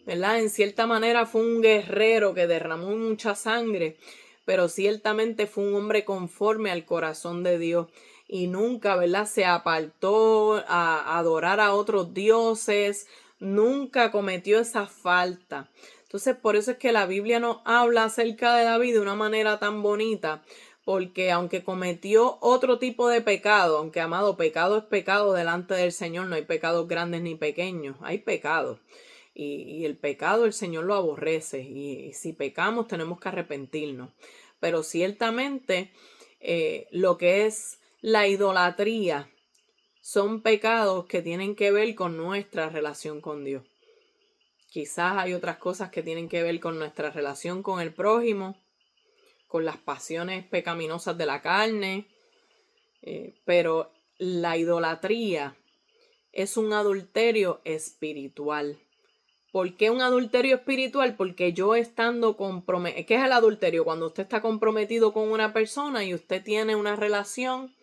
¿verdad? En cierta manera fue un guerrero que derramó mucha sangre, pero ciertamente fue un hombre conforme al corazón de Dios y nunca, ¿verdad? Se apartó a adorar a otros dioses, nunca cometió esa falta. Entonces, por eso es que la Biblia nos habla acerca de David de una manera tan bonita, porque aunque cometió otro tipo de pecado, aunque amado, pecado es pecado delante del Señor, no hay pecados grandes ni pequeños, hay pecados. Y el pecado el Señor lo aborrece y si pecamos tenemos que arrepentirnos. Pero ciertamente lo que es la idolatría son pecados que tienen que ver con nuestra relación con Dios. Quizás hay otras cosas que tienen que ver con nuestra relación con el prójimo, con las pasiones pecaminosas de la carne, pero la idolatría es un adulterio espiritual. ¿Por qué un adulterio espiritual? Porque yo estando comprometido, ¿qué es el adulterio? Cuando usted está comprometido con una persona y usted tiene una relación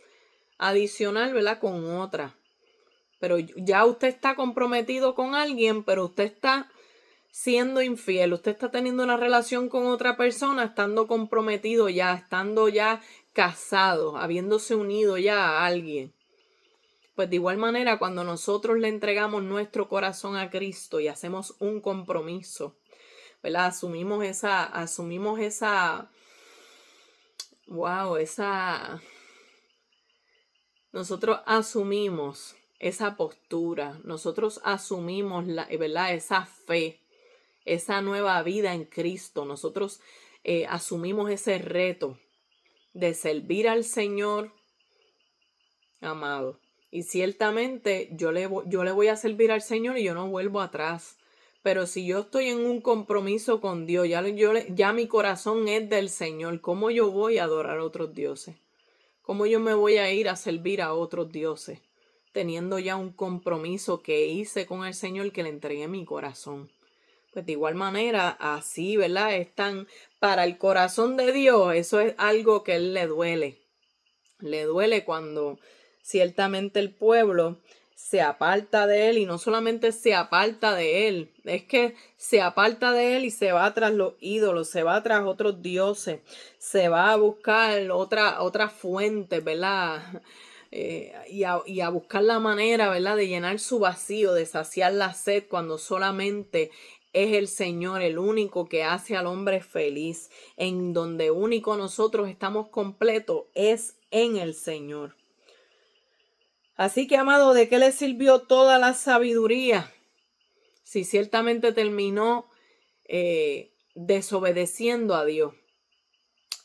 adicional, ¿verdad? Con otra. Pero ya usted está comprometido con alguien, pero usted está siendo infiel. Usted está teniendo una relación con otra persona, estando comprometido ya, estando ya casado, habiéndose unido ya a alguien. Pues de igual manera, cuando nosotros le entregamos nuestro corazón a Cristo y hacemos un compromiso, ¿verdad? Nosotros asumimos esa postura, nosotros asumimos ¿verdad? Esa fe, esa nueva vida en Cristo. Nosotros asumimos ese reto de servir al Señor, amado. Y ciertamente yo le voy a servir al Señor y yo no vuelvo atrás. Pero si yo estoy en un compromiso con Dios, ya mi corazón es del Señor, ¿cómo yo voy a adorar a otros dioses? ¿Cómo yo me voy a ir a servir a otros dioses? Teniendo ya un compromiso que hice con el Señor, que le entregué mi corazón. Pues de igual manera, así, ¿verdad? Para el corazón de Dios, eso es algo que a Él le duele. Le duele cuando ciertamente el pueblo se aparta de Él, y no solamente se aparta de Él, es que se aparta de Él y se va tras los ídolos, se va tras otros dioses, se va a buscar otra fuente, ¿verdad? Y a buscar la manera, ¿verdad?, de llenar su vacío, de saciar la sed, cuando solamente es el Señor el único que hace al hombre feliz. En donde único nosotros estamos completos es en el Señor. Así que, amado, ¿de qué le sirvió toda la sabiduría si ciertamente terminó desobedeciendo a Dios?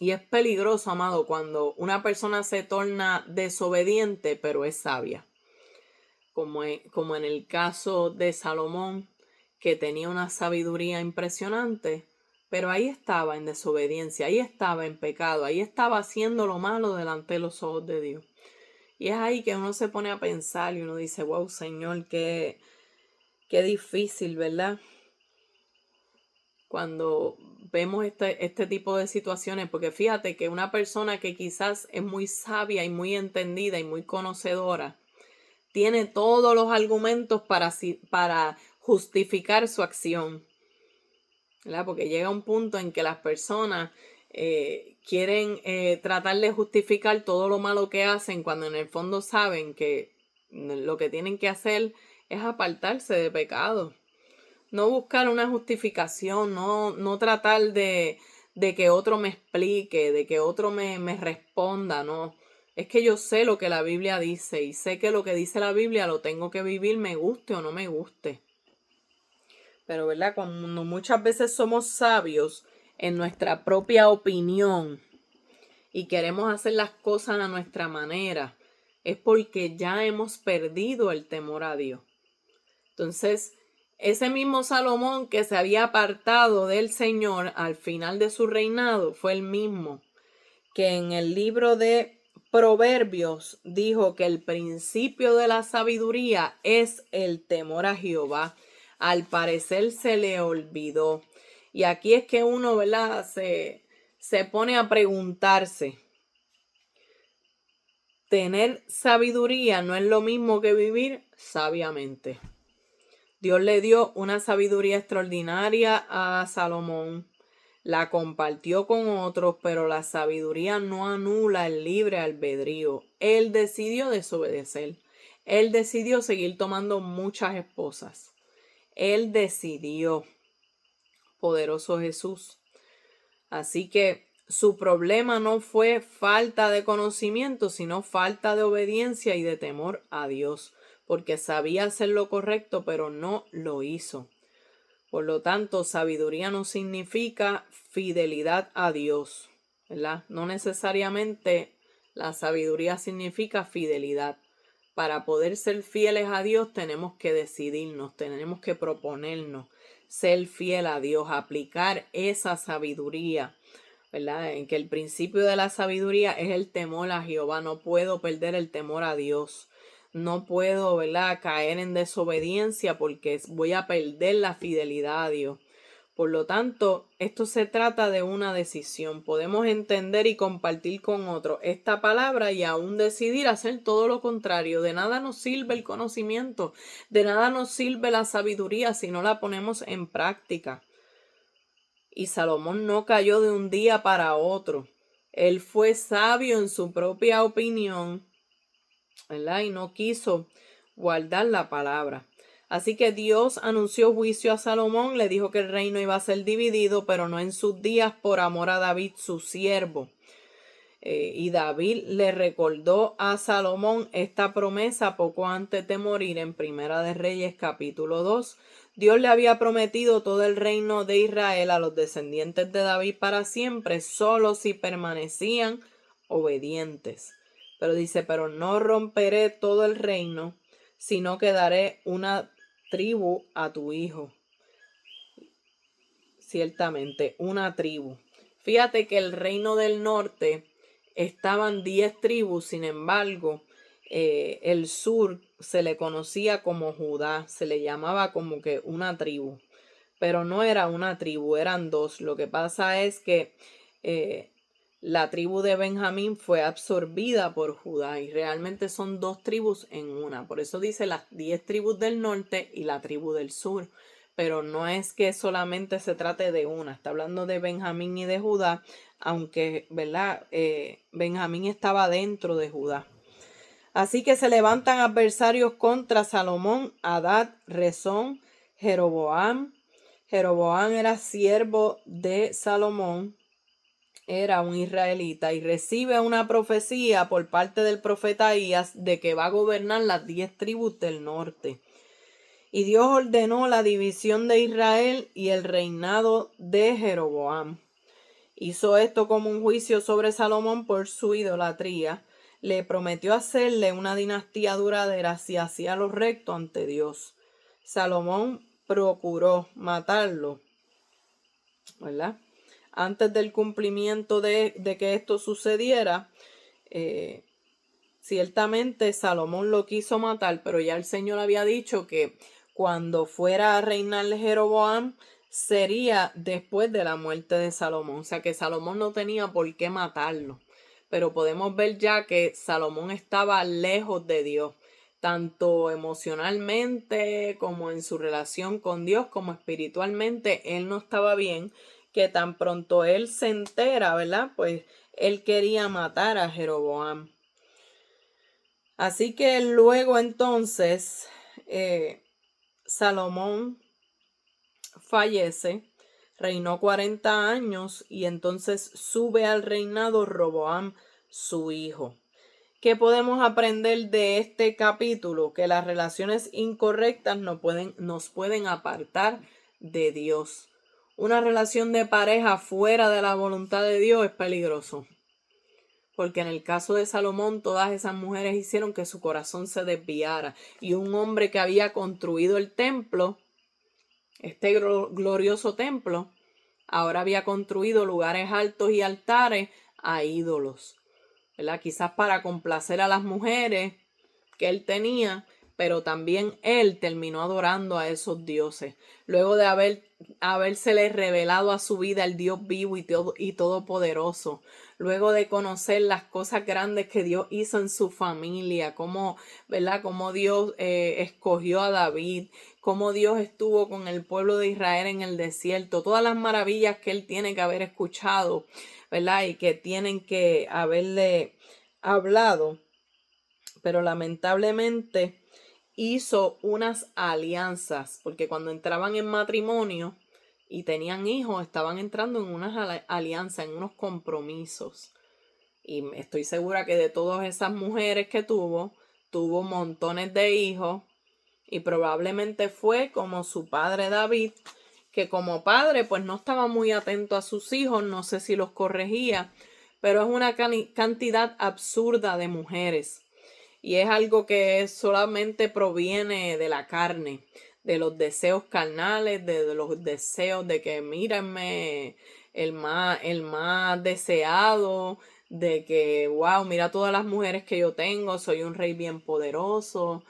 Y es peligroso, amado, cuando una persona se torna desobediente, pero es sabia. Como en el caso de Salomón, que tenía una sabiduría impresionante, pero ahí estaba en desobediencia, ahí estaba en pecado, ahí estaba haciendo lo malo delante de los ojos de Dios. Y es ahí que uno se pone a pensar y uno dice, wow, Señor, qué difícil, ¿verdad? Cuando vemos este tipo de situaciones, porque fíjate que una persona que quizás es muy sabia y muy entendida y muy conocedora, tiene todos los argumentos para justificar su acción, ¿verdad? Porque llega un punto en que las personas quieren tratar de justificar todo lo malo que hacen, cuando en el fondo saben que lo que tienen que hacer es apartarse de pecado. No buscar una justificación, no tratar de que otro me explique, de que otro me responda, no. Es que yo sé lo que la Biblia dice y sé que lo que dice la Biblia lo tengo que vivir, me guste o no me guste. Pero, ¿verdad? Cuando muchas veces somos sabios en nuestra propia opinión y queremos hacer las cosas a nuestra manera, es porque ya hemos perdido el temor a Dios. Entonces, ese mismo Salomón que se había apartado del Señor al final de su reinado fue el mismo que en el libro de Proverbios dijo que el principio de la sabiduría es el temor a Jehová. Al parecer se le olvidó. Y aquí es que uno, ¿verdad?, se pone a preguntarse. Tener sabiduría no es lo mismo que vivir sabiamente. Dios le dio una sabiduría extraordinaria a Salomón. La compartió con otros, pero la sabiduría no anula el libre albedrío. Él decidió desobedecer. Él decidió seguir tomando muchas esposas. Él decidió, poderoso Jesús. Así que su problema no fue falta de conocimiento, sino falta de obediencia y de temor a Dios, porque sabía hacer lo correcto, pero no lo hizo. Por lo tanto, sabiduría no significa fidelidad a Dios, ¿verdad? No necesariamente la sabiduría significa fidelidad. Para poder ser fieles a Dios tenemos que decidirnos, tenemos que proponernos ser fiel a Dios, aplicar esa sabiduría, ¿verdad? En que el principio de la sabiduría es el temor a Jehová. No puedo perder el temor a Dios. No puedo, ¿verdad?, caer en desobediencia porque voy a perder la fidelidad a Dios. Por lo tanto, esto se trata de una decisión. Podemos entender y compartir con otros esta palabra y aún decidir hacer todo lo contrario. De nada nos sirve el conocimiento, de nada nos sirve la sabiduría si no la ponemos en práctica. Y Salomón no cayó de un día para otro. Él fue sabio en su propia opinión, ¿verdad? Y no quiso guardar la palabra. Así que Dios anunció juicio a Salomón, le dijo que el reino iba a ser dividido, pero no en sus días, por amor a David, su siervo. Y David le recordó a Salomón esta promesa poco antes de morir en Primera de Reyes capítulo 2. Dios le había prometido todo el reino de Israel a los descendientes de David para siempre, solo si permanecían obedientes. Pero dice, pero no romperé todo el reino, sino que daré una tribu a tu hijo. Ciertamente, una tribu. Fíjate que el reino del norte estaban 10 tribus, sin embargo, el sur se le conocía como Judá, se le llamaba como que una tribu, pero no era una tribu, eran dos. Lo que pasa es que la tribu de Benjamín fue absorbida por Judá y realmente son dos tribus en una. Por eso dice las 10 tribus del norte y la tribu del sur. Pero no es que solamente se trate de una, está hablando de Benjamín y de Judá, aunque, ¿verdad? Benjamín estaba dentro de Judá. Así que se levantan adversarios contra Salomón, Adad, Rezón, Jeroboam. Jeroboam era siervo de Salomón, era un israelita y recibe una profecía por parte del profeta Ahías de que va a gobernar las 10 tribus del norte. Y Dios ordenó la división de Israel y el reinado de Jeroboam. Hizo esto como un juicio sobre Salomón por su idolatría. Le prometió hacerle una dinastía duradera si hacía lo recto ante Dios. Salomón procuró matarlo, ¿verdad? Antes del cumplimiento de que esto sucediera, ciertamente Salomón lo quiso matar, pero ya el Señor había dicho que cuando fuera a reinar Jeroboam sería después de la muerte de Salomón. O sea que Salomón no tenía por qué matarlo. Pero podemos ver ya que Salomón estaba lejos de Dios, tanto emocionalmente como en su relación con Dios, como espiritualmente. Él no estaba bien, que tan pronto él se entera, ¿verdad? Pues él quería matar a Jeroboam. Así que luego entonces Salomón fallece, reinó 40 años y entonces sube al reinado Roboam, su hijo. ¿Qué podemos aprender de este capítulo? Que las relaciones incorrectas nos pueden apartar de Dios. Una relación de pareja fuera de la voluntad de Dios es peligroso. Porque en el caso de Salomón, todas esas mujeres hicieron que su corazón se desviara. Y un hombre que había construido el templo, este glorioso templo, ahora había construido lugares altos y altares a ídolos, ¿verdad? Quizás para complacer a las mujeres que él tenía, pero también él terminó adorando a esos dioses. Luego de habérsele revelado a su vida el Dios vivo y todopoderoso. Luego de conocer las cosas grandes que Dios hizo en su familia, cómo, ¿verdad? Cómo Dios escogió a David, cómo Dios estuvo con el pueblo de Israel en el desierto, todas las maravillas que él tiene que haber escuchado, ¿verdad? Y que tienen que haberle hablado. Pero lamentablemente hizo unas alianzas, porque cuando entraban en matrimonio y tenían hijos, estaban entrando en unas alianzas, en unos compromisos. Y estoy segura que de todas esas mujeres que tuvo montones de hijos y probablemente fue como su padre David, que como padre pues no estaba muy atento a sus hijos, no sé si los corregía, pero es una cantidad absurda de mujeres. Y es algo que solamente proviene de la carne, de los deseos carnales, de los deseos de que mírenme, el más deseado, de que, wow, mira todas las mujeres que yo tengo, soy un rey bien poderoso.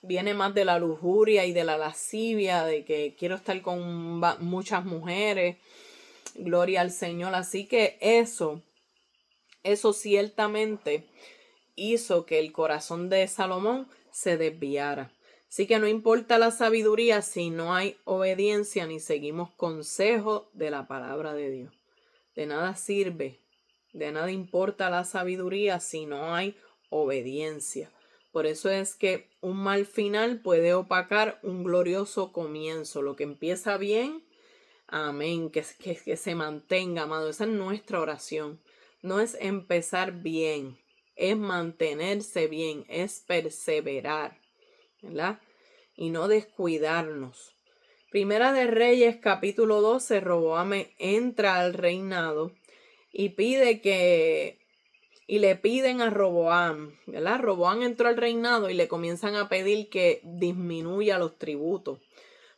Viene más de la lujuria y de la lascivia, de que quiero estar con muchas mujeres. Gloria al Señor. Así que eso ciertamente hizo que el corazón de Salomón se desviara. Así que no importa la sabiduría si no hay obediencia ni seguimos consejos de la palabra de Dios. De nada sirve, de nada importa la sabiduría si no hay obediencia. Por eso es que un mal final puede opacar un glorioso comienzo. Lo que empieza bien, amén, que se mantenga, amado. Esa es nuestra oración. no es empezar bien, es mantenerse bien, es perseverar, ¿verdad? Y no descuidarnos. Primera de Reyes, capítulo 12, Roboam entra al reinado y le piden a Roboam, ¿verdad? Roboam entró al reinado y le comienzan a pedir que disminuya los tributos.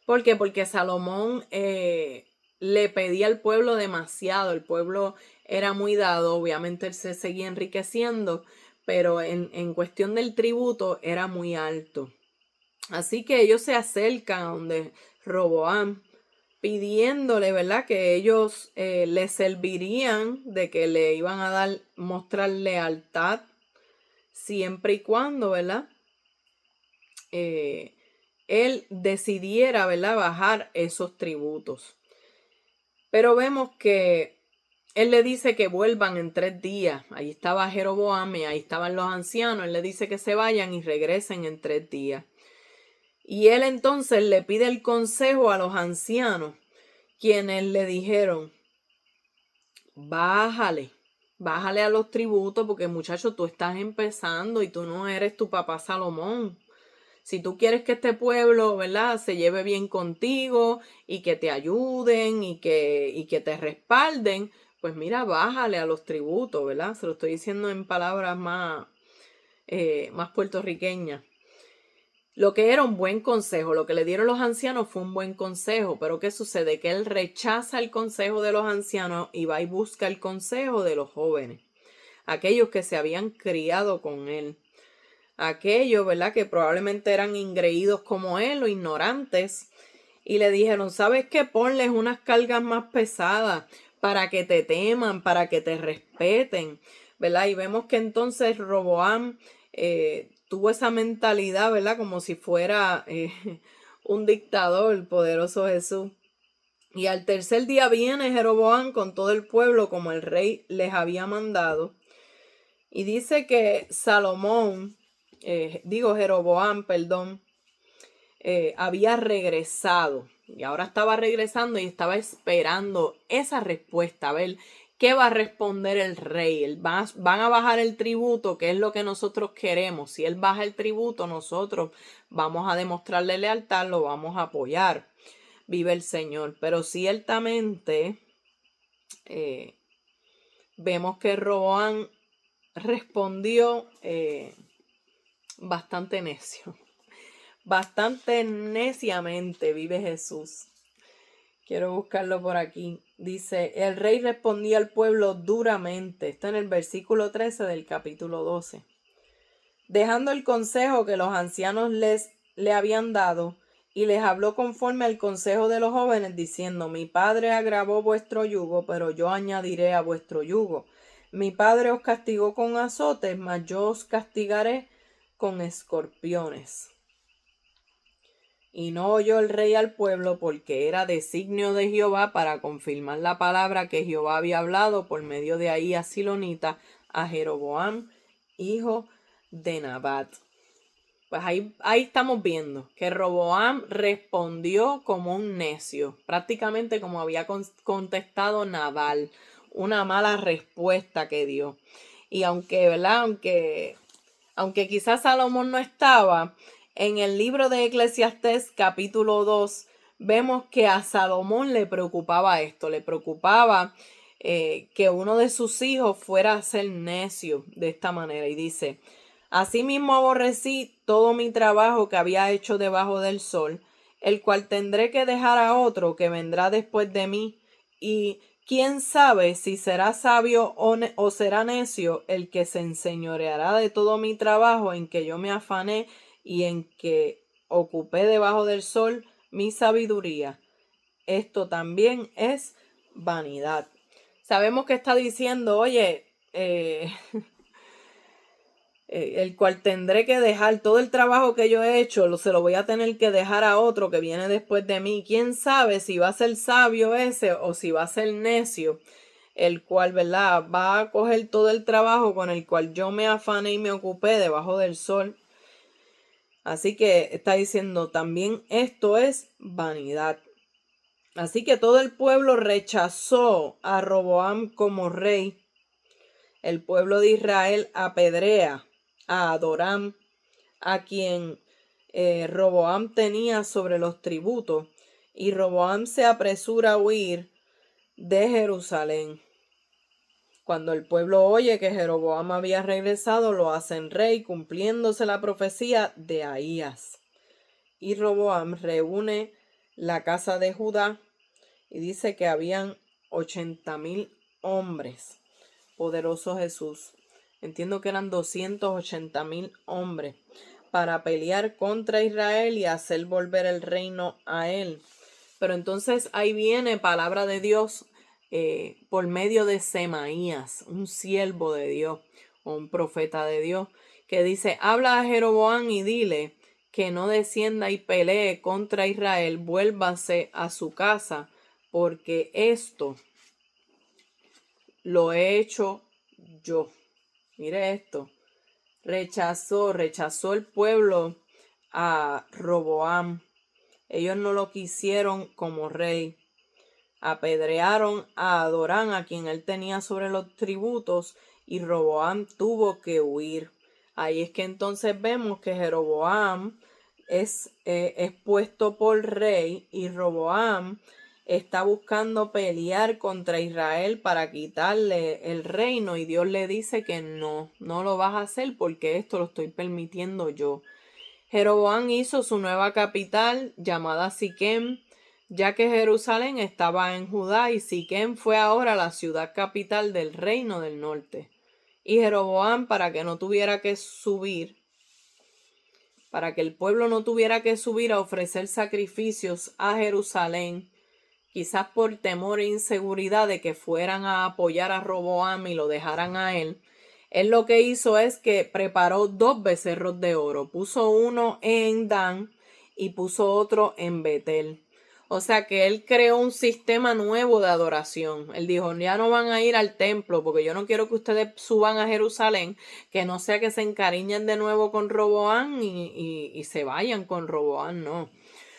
¿Por qué? Porque Salomón le pedía al pueblo demasiado, el pueblo era muy dado, obviamente él se seguía enriqueciendo, pero en cuestión del tributo era muy alto. Así que ellos se acercan a donde Roboam, pidiéndole, ¿verdad? Que ellos le servirían, de que le iban a mostrar lealtad, siempre y cuando, ¿verdad? Él decidiera, ¿verdad? Bajar esos tributos. Pero vemos que él le dice que vuelvan en 3 días. Ahí estaba Jeroboam y ahí estaban los ancianos. Él le dice que se vayan y regresen en 3 días. Y él entonces le pide el consejo a los ancianos, quienes le dijeron, bájale a los tributos, porque muchacho, tú estás empezando y tú no eres tu papá Salomón. Si tú quieres que este pueblo, ¿verdad?, se lleve bien contigo y que te ayuden y que te respalden, pues mira, bájale a los tributos, ¿verdad? Se lo estoy diciendo en palabras más puertorriqueñas. Lo que era un buen consejo, lo que le dieron los ancianos fue un buen consejo, pero ¿qué sucede? Que él rechaza el consejo de los ancianos y va y busca el consejo de los jóvenes, aquellos que se habían criado con él, aquellos, ¿verdad?, que probablemente eran ingreídos como él o ignorantes, y le dijeron, ¿sabes qué? Ponles unas cargas más pesadas para que te teman, para que te respeten, ¿verdad? Y vemos que entonces Roboam tuvo esa mentalidad, ¿verdad? Como si fuera un dictador, poderoso Jesús. Y al tercer día viene Jeroboam con todo el pueblo como el rey les había mandado. Y dice que Jeroboam, había regresado. Y ahora estaba regresando y estaba esperando esa respuesta. A ver, ¿qué va a responder el rey? Van a bajar el tributo, que es lo que nosotros queremos. Si él baja el tributo, nosotros vamos a demostrarle lealtad, lo vamos a apoyar. Vive el Señor. Pero ciertamente vemos que Roboam respondió bastante necio. Bastante neciamente vive Jesús. Quiero buscarlo por aquí. Dice, el rey respondía al pueblo duramente. Está en el versículo 13 del capítulo 12. Dejando el consejo que los ancianos le habían dado, y les habló conforme al consejo de los jóvenes, diciendo, mi padre agravó vuestro yugo, pero yo añadiré a vuestro yugo. Mi padre os castigó con azotes, mas yo os castigaré con escorpiones. Y no oyó el rey al pueblo, porque era designio de Jehová para confirmar la palabra que Jehová había hablado por medio de Ahías Silonita a Jeroboam, hijo de Nabat. Pues ahí estamos viendo que Roboam respondió como un necio, prácticamente como había contestado Nabal, una mala respuesta que dio. Y aunque, ¿verdad? Aunque quizás Salomón no estaba, en el libro de Eclesiastés capítulo 2 vemos que a Salomón le preocupaba esto, le preocupaba que uno de sus hijos fuera a ser necio de esta manera. Y dice, asimismo aborrecí todo mi trabajo que había hecho debajo del sol, el cual tendré que dejar a otro que vendrá después de mí, y quién sabe si será sabio o será necio el que se enseñoreará de todo mi trabajo en que yo me afané y en que ocupé debajo del sol mi sabiduría. Esto también es vanidad. Sabemos que está diciendo, oye, el cual tendré que dejar todo el trabajo que yo he hecho, se lo voy a tener que dejar a otro que viene después de mí. ¿Quién sabe si va a ser sabio ese o si va a ser necio? El cual, ¿verdad?, va a coger todo el trabajo con el cual yo me afané y me ocupé debajo del sol. Así que está diciendo también esto es vanidad. Así que todo el pueblo rechazó a Roboam como rey. el pueblo de Israel apedrea a Adoram, a quien Roboam tenía sobre los tributos, y Roboam se apresura a huir de Jerusalén. Cuando el pueblo oye que Jeroboam había regresado, lo hacen rey, cumpliéndose la profecía de Ahías. Y Roboam reúne la casa de Judá y dice que habían 80,000 hombres. Poderoso Jesús. Entiendo que eran 280,000 hombres para pelear contra Israel y hacer volver el reino a él. Pero entonces ahí viene palabra de Dios por medio de Semaías, un siervo de Dios o un profeta de Dios, que dice: habla a Jeroboam y dile que no descienda y pelee contra Israel, vuélvase a su casa, porque esto lo he hecho yo. Mire esto. Rechazó el pueblo a Roboam. Ellos no lo quisieron como rey. Apedrearon a Adorán, a quien él tenía sobre los tributos, y Roboam tuvo que huir. Ahí es que entonces vemos que Jeroboam es puesto por rey, y Roboam está buscando pelear contra Israel para quitarle el reino, y Dios le dice que no lo vas a hacer porque esto lo estoy permitiendo yo. Jeroboam hizo su nueva capital llamada Siquem, ya que Jerusalén estaba en Judá, y Siquem fue ahora la ciudad capital del reino del norte. Y Jeroboam, para que el pueblo no tuviera que subir a ofrecer sacrificios a Jerusalén, quizás por temor e inseguridad de que fueran a apoyar a Roboam y lo dejaran a él lo que hizo es que preparó 2 becerros de oro. Puso uno en Dan y puso otro en Betel. O sea que él creó un sistema nuevo de adoración. Él dijo: ya no van a ir al templo porque yo no quiero que ustedes suban a Jerusalén, que no sea que se encariñen de nuevo con Roboam y se vayan con Roboam, no.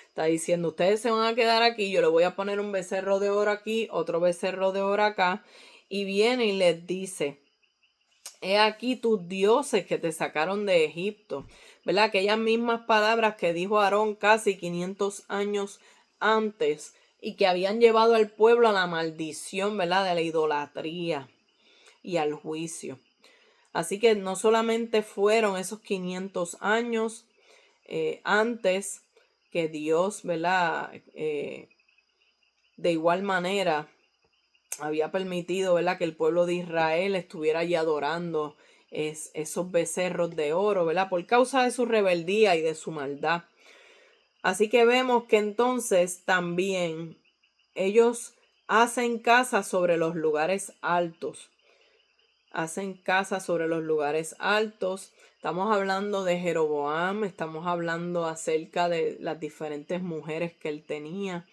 Está diciendo: ustedes se van a quedar aquí, yo le voy a poner un becerro de oro aquí, otro becerro de oro acá. Y viene y les dice: he aquí tus dioses que te sacaron de Egipto, ¿verdad? Aquellas mismas palabras que dijo Aarón casi 500 años antes y que habían llevado al pueblo a la maldición, ¿verdad? De la idolatría y al juicio. Así que no solamente fueron esos 500 años antes que Dios, ¿verdad? De igual manera había permitido, ¿verdad?, que el pueblo de Israel estuviera allí adorando esos becerros de oro, ¿verdad?, por causa de su rebeldía y de su maldad. Así que vemos que entonces también ellos hacen casa sobre los lugares altos. Hacen casa sobre los lugares altos. Estamos hablando de Jeroboam, estamos hablando acerca de las diferentes mujeres que él tenía.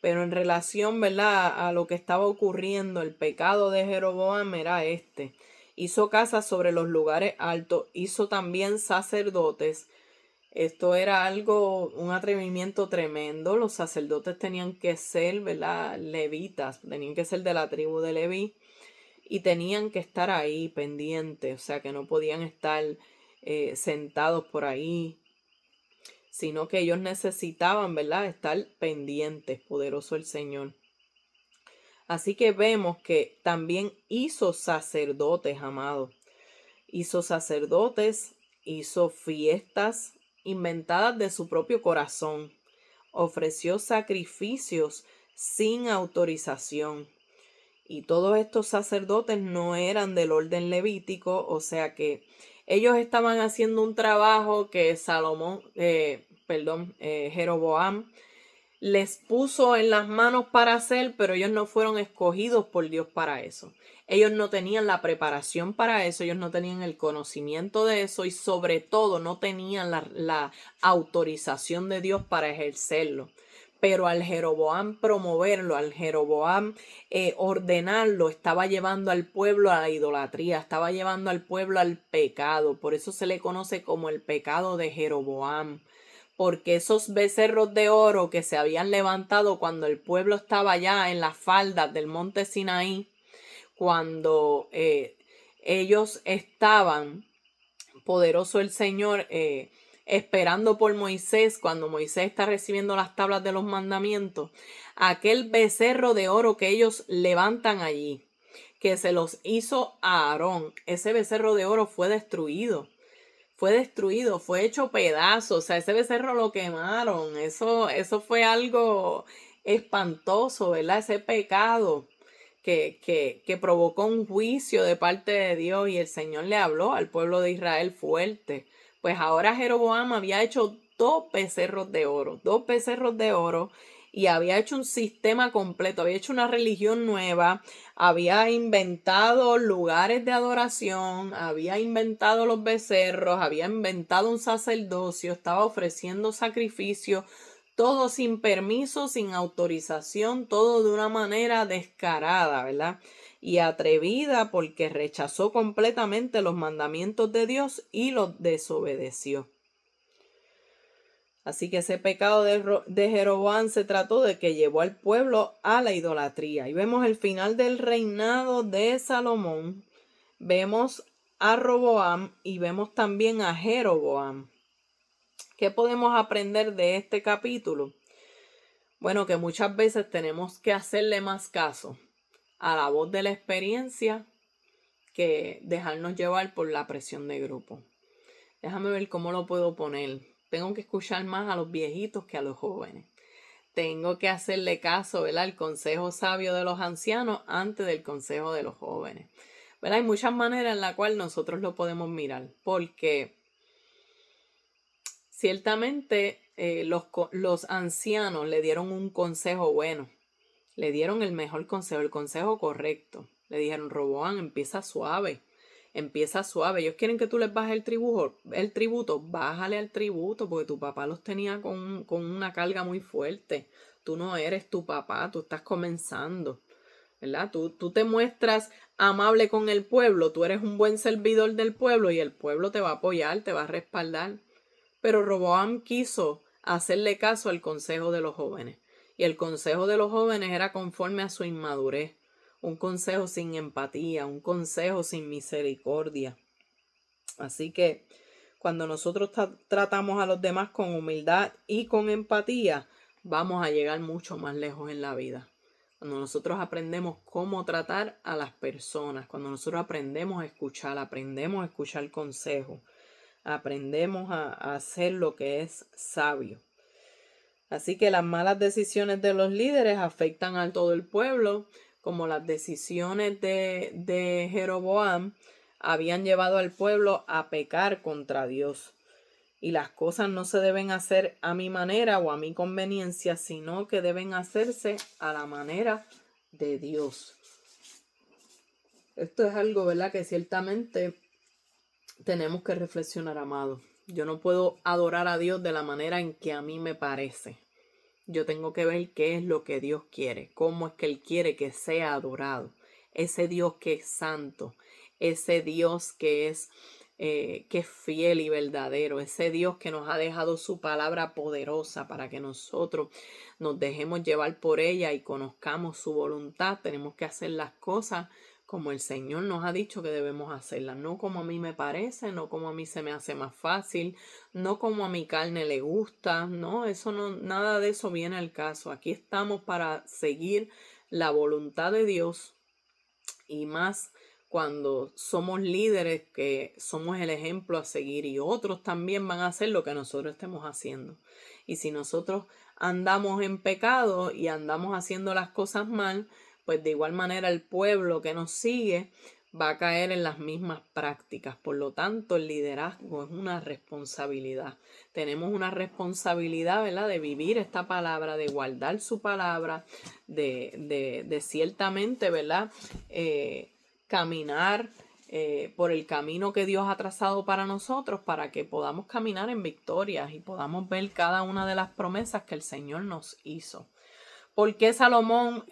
Pero en relación, ¿verdad?, a lo que estaba ocurriendo, el pecado de Jeroboam era este. Hizo casas sobre los lugares altos, hizo también sacerdotes. Esto era un atrevimiento tremendo. Los sacerdotes tenían que ser, ¿verdad?, levitas, tenían que ser de la tribu de Leví y tenían que estar ahí pendientes, o sea que no podían estar sentados por ahí, sino que ellos necesitaban, ¿verdad?, estar pendientes. Poderoso el Señor. Así que vemos que también hizo sacerdotes, amados. Hizo sacerdotes, hizo fiestas inventadas de su propio corazón. Ofreció sacrificios sin autorización. Y todos estos sacerdotes no eran del orden levítico, o sea que ellos estaban haciendo un trabajo que Jeroboam les puso en las manos para hacer, pero ellos no fueron escogidos por Dios para eso. Ellos no tenían la preparación para eso, ellos no tenían el conocimiento de eso y sobre todo no tenían la autorización de Dios para ejercerlo. Pero al Jeroboam promoverlo, al Jeroboam ordenarlo, estaba llevando al pueblo a la idolatría, estaba llevando al pueblo al pecado. Por eso se le conoce como el pecado de Jeroboam. Porque esos becerros de oro que se habían levantado cuando el pueblo estaba ya en las faldas del monte Sinaí, cuando ellos estaban, poderoso el Señor, esperando por Moisés, cuando Moisés está recibiendo las tablas de los mandamientos, aquel becerro de oro que ellos levantan allí, que se los hizo a Aarón, ese becerro de oro fue destruido, fue hecho pedazos, o sea, ese becerro lo quemaron, eso fue algo espantoso, ¿verdad? Ese pecado que provocó un juicio de parte de Dios, y el Señor le habló al pueblo de Israel fuerte. Pues ahora Jeroboam había hecho dos becerros de oro, y había hecho un sistema completo, había hecho una religión nueva, había inventado lugares de adoración, había inventado los becerros, había inventado un sacerdocio, estaba ofreciendo sacrificios, todo sin permiso, sin autorización, todo de una manera descarada, ¿verdad? Y atrevida, porque rechazó completamente los mandamientos de Dios y los desobedeció. Así que ese pecado de Jeroboam se trató de que llevó al pueblo a la idolatría. Y vemos el final del reinado de Salomón. Vemos a Roboam y vemos también a Jeroboam. ¿Qué podemos aprender de este capítulo? Bueno, que muchas veces tenemos que hacerle más caso a la voz de la experiencia que dejarnos llevar por la presión de grupo. Déjame ver cómo lo puedo poner. Tengo que escuchar más a los viejitos que a los jóvenes. Tengo que hacerle caso, ¿verdad?, al consejo sabio de los ancianos antes del consejo de los jóvenes. ¿Verdad? Hay muchas maneras en las cuales nosotros lo podemos mirar, porque ciertamente los ancianos le dieron un consejo bueno, le dieron el mejor consejo, el consejo correcto. Le dijeron: Roboam, empieza suave. Ellos quieren que tú les bajes el tributo, bájale al tributo, porque tu papá los tenía con una carga muy fuerte. Tú no eres tu papá, tú estás comenzando, ¿verdad? Tú te muestras amable con el pueblo, tú eres un buen servidor del pueblo y el pueblo te va a apoyar, te va a respaldar. Pero Roboam quiso hacerle caso al consejo de los jóvenes. Y el consejo de los jóvenes era conforme a su inmadurez. Un consejo sin empatía, un consejo sin misericordia. Así que cuando nosotros tratamos a los demás con humildad y con empatía, vamos a llegar mucho más lejos en la vida. Cuando nosotros aprendemos cómo tratar a las personas, cuando nosotros aprendemos a escuchar consejos, aprendemos a hacer lo que es sabio. Así que las malas decisiones de los líderes afectan a todo el pueblo, como las decisiones de Jeroboam habían llevado al pueblo a pecar contra Dios. Y las cosas no se deben hacer a mi manera o a mi conveniencia, sino que deben hacerse a la manera de Dios. Esto es algo, ¿verdad?, que ciertamente tenemos que reflexionar, amados. Yo no puedo adorar a Dios de la manera en que a mí me parece. Yo tengo que ver qué es lo que Dios quiere, cómo es que Él quiere que sea adorado. Ese Dios que es santo, ese Dios que es fiel y verdadero, ese Dios que nos ha dejado su palabra poderosa para que nosotros nos dejemos llevar por ella y conozcamos su voluntad. Tenemos que hacer las cosas como el Señor nos ha dicho que debemos hacerlas, no como a mí me parece, no como a mí se me hace más fácil, no como a mi carne le gusta, no, nada de eso viene al caso. Aquí estamos para seguir la voluntad de Dios, y más cuando somos líderes, que somos el ejemplo a seguir, y otros también van a hacer lo que nosotros estemos haciendo. Y si nosotros andamos en pecado y andamos haciendo las cosas mal, pues de igual manera el pueblo que nos sigue va a caer en las mismas prácticas. Por lo tanto, el liderazgo es una responsabilidad. Tenemos una responsabilidad, ¿verdad?, de vivir esta palabra, de guardar su palabra, de ciertamente, ¿verdad?, caminar por el camino que Dios ha trazado para nosotros, para que podamos caminar en victorias y podamos ver cada una de las promesas que el Señor nos hizo. ¿Por qué Salomón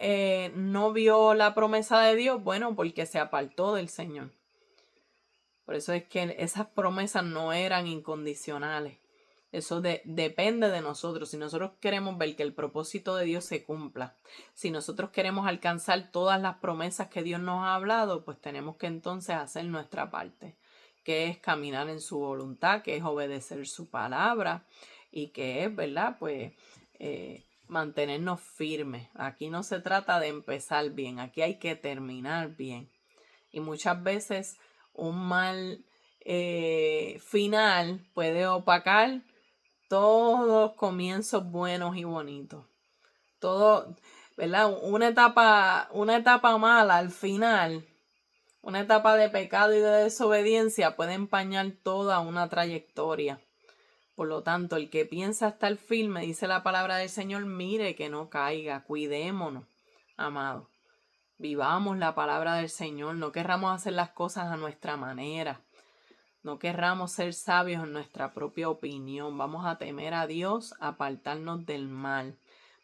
no vio la promesa de Dios? Bueno, porque se apartó del Señor. Por eso es que esas promesas no eran incondicionales. Eso depende de nosotros. Si nosotros queremos ver que el propósito de Dios se cumpla, si nosotros queremos alcanzar todas las promesas que Dios nos ha hablado, pues tenemos que entonces hacer nuestra parte, que es caminar en su voluntad, que es obedecer su palabra y que es, ¿verdad? Pues mantenernos firmes. Aquí no se trata de empezar bien, aquí hay que terminar bien. Y muchas veces un mal final puede opacar todos comienzos buenos y bonitos. Todo, ¿verdad? Una etapa mala al final, una etapa de pecado y de desobediencia puede empañar toda una trayectoria. Por lo tanto, el que piensa estar firme, dice la palabra del Señor, mire que no caiga, cuidémonos, amados. Vivamos la palabra del Señor, no querramos hacer las cosas a nuestra manera. No querramos ser sabios en nuestra propia opinión. Vamos a temer a Dios, apartarnos del mal,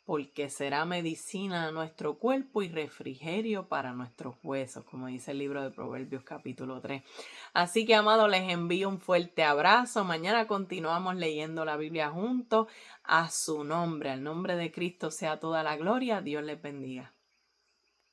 porque será medicina a nuestro cuerpo y refrigerio para nuestros huesos, como dice el libro de Proverbios capítulo 3. Así que, amados, les envío un fuerte abrazo. Mañana continuamos leyendo la Biblia juntos. A su nombre, al nombre de Cristo sea toda la gloria. Dios les bendiga.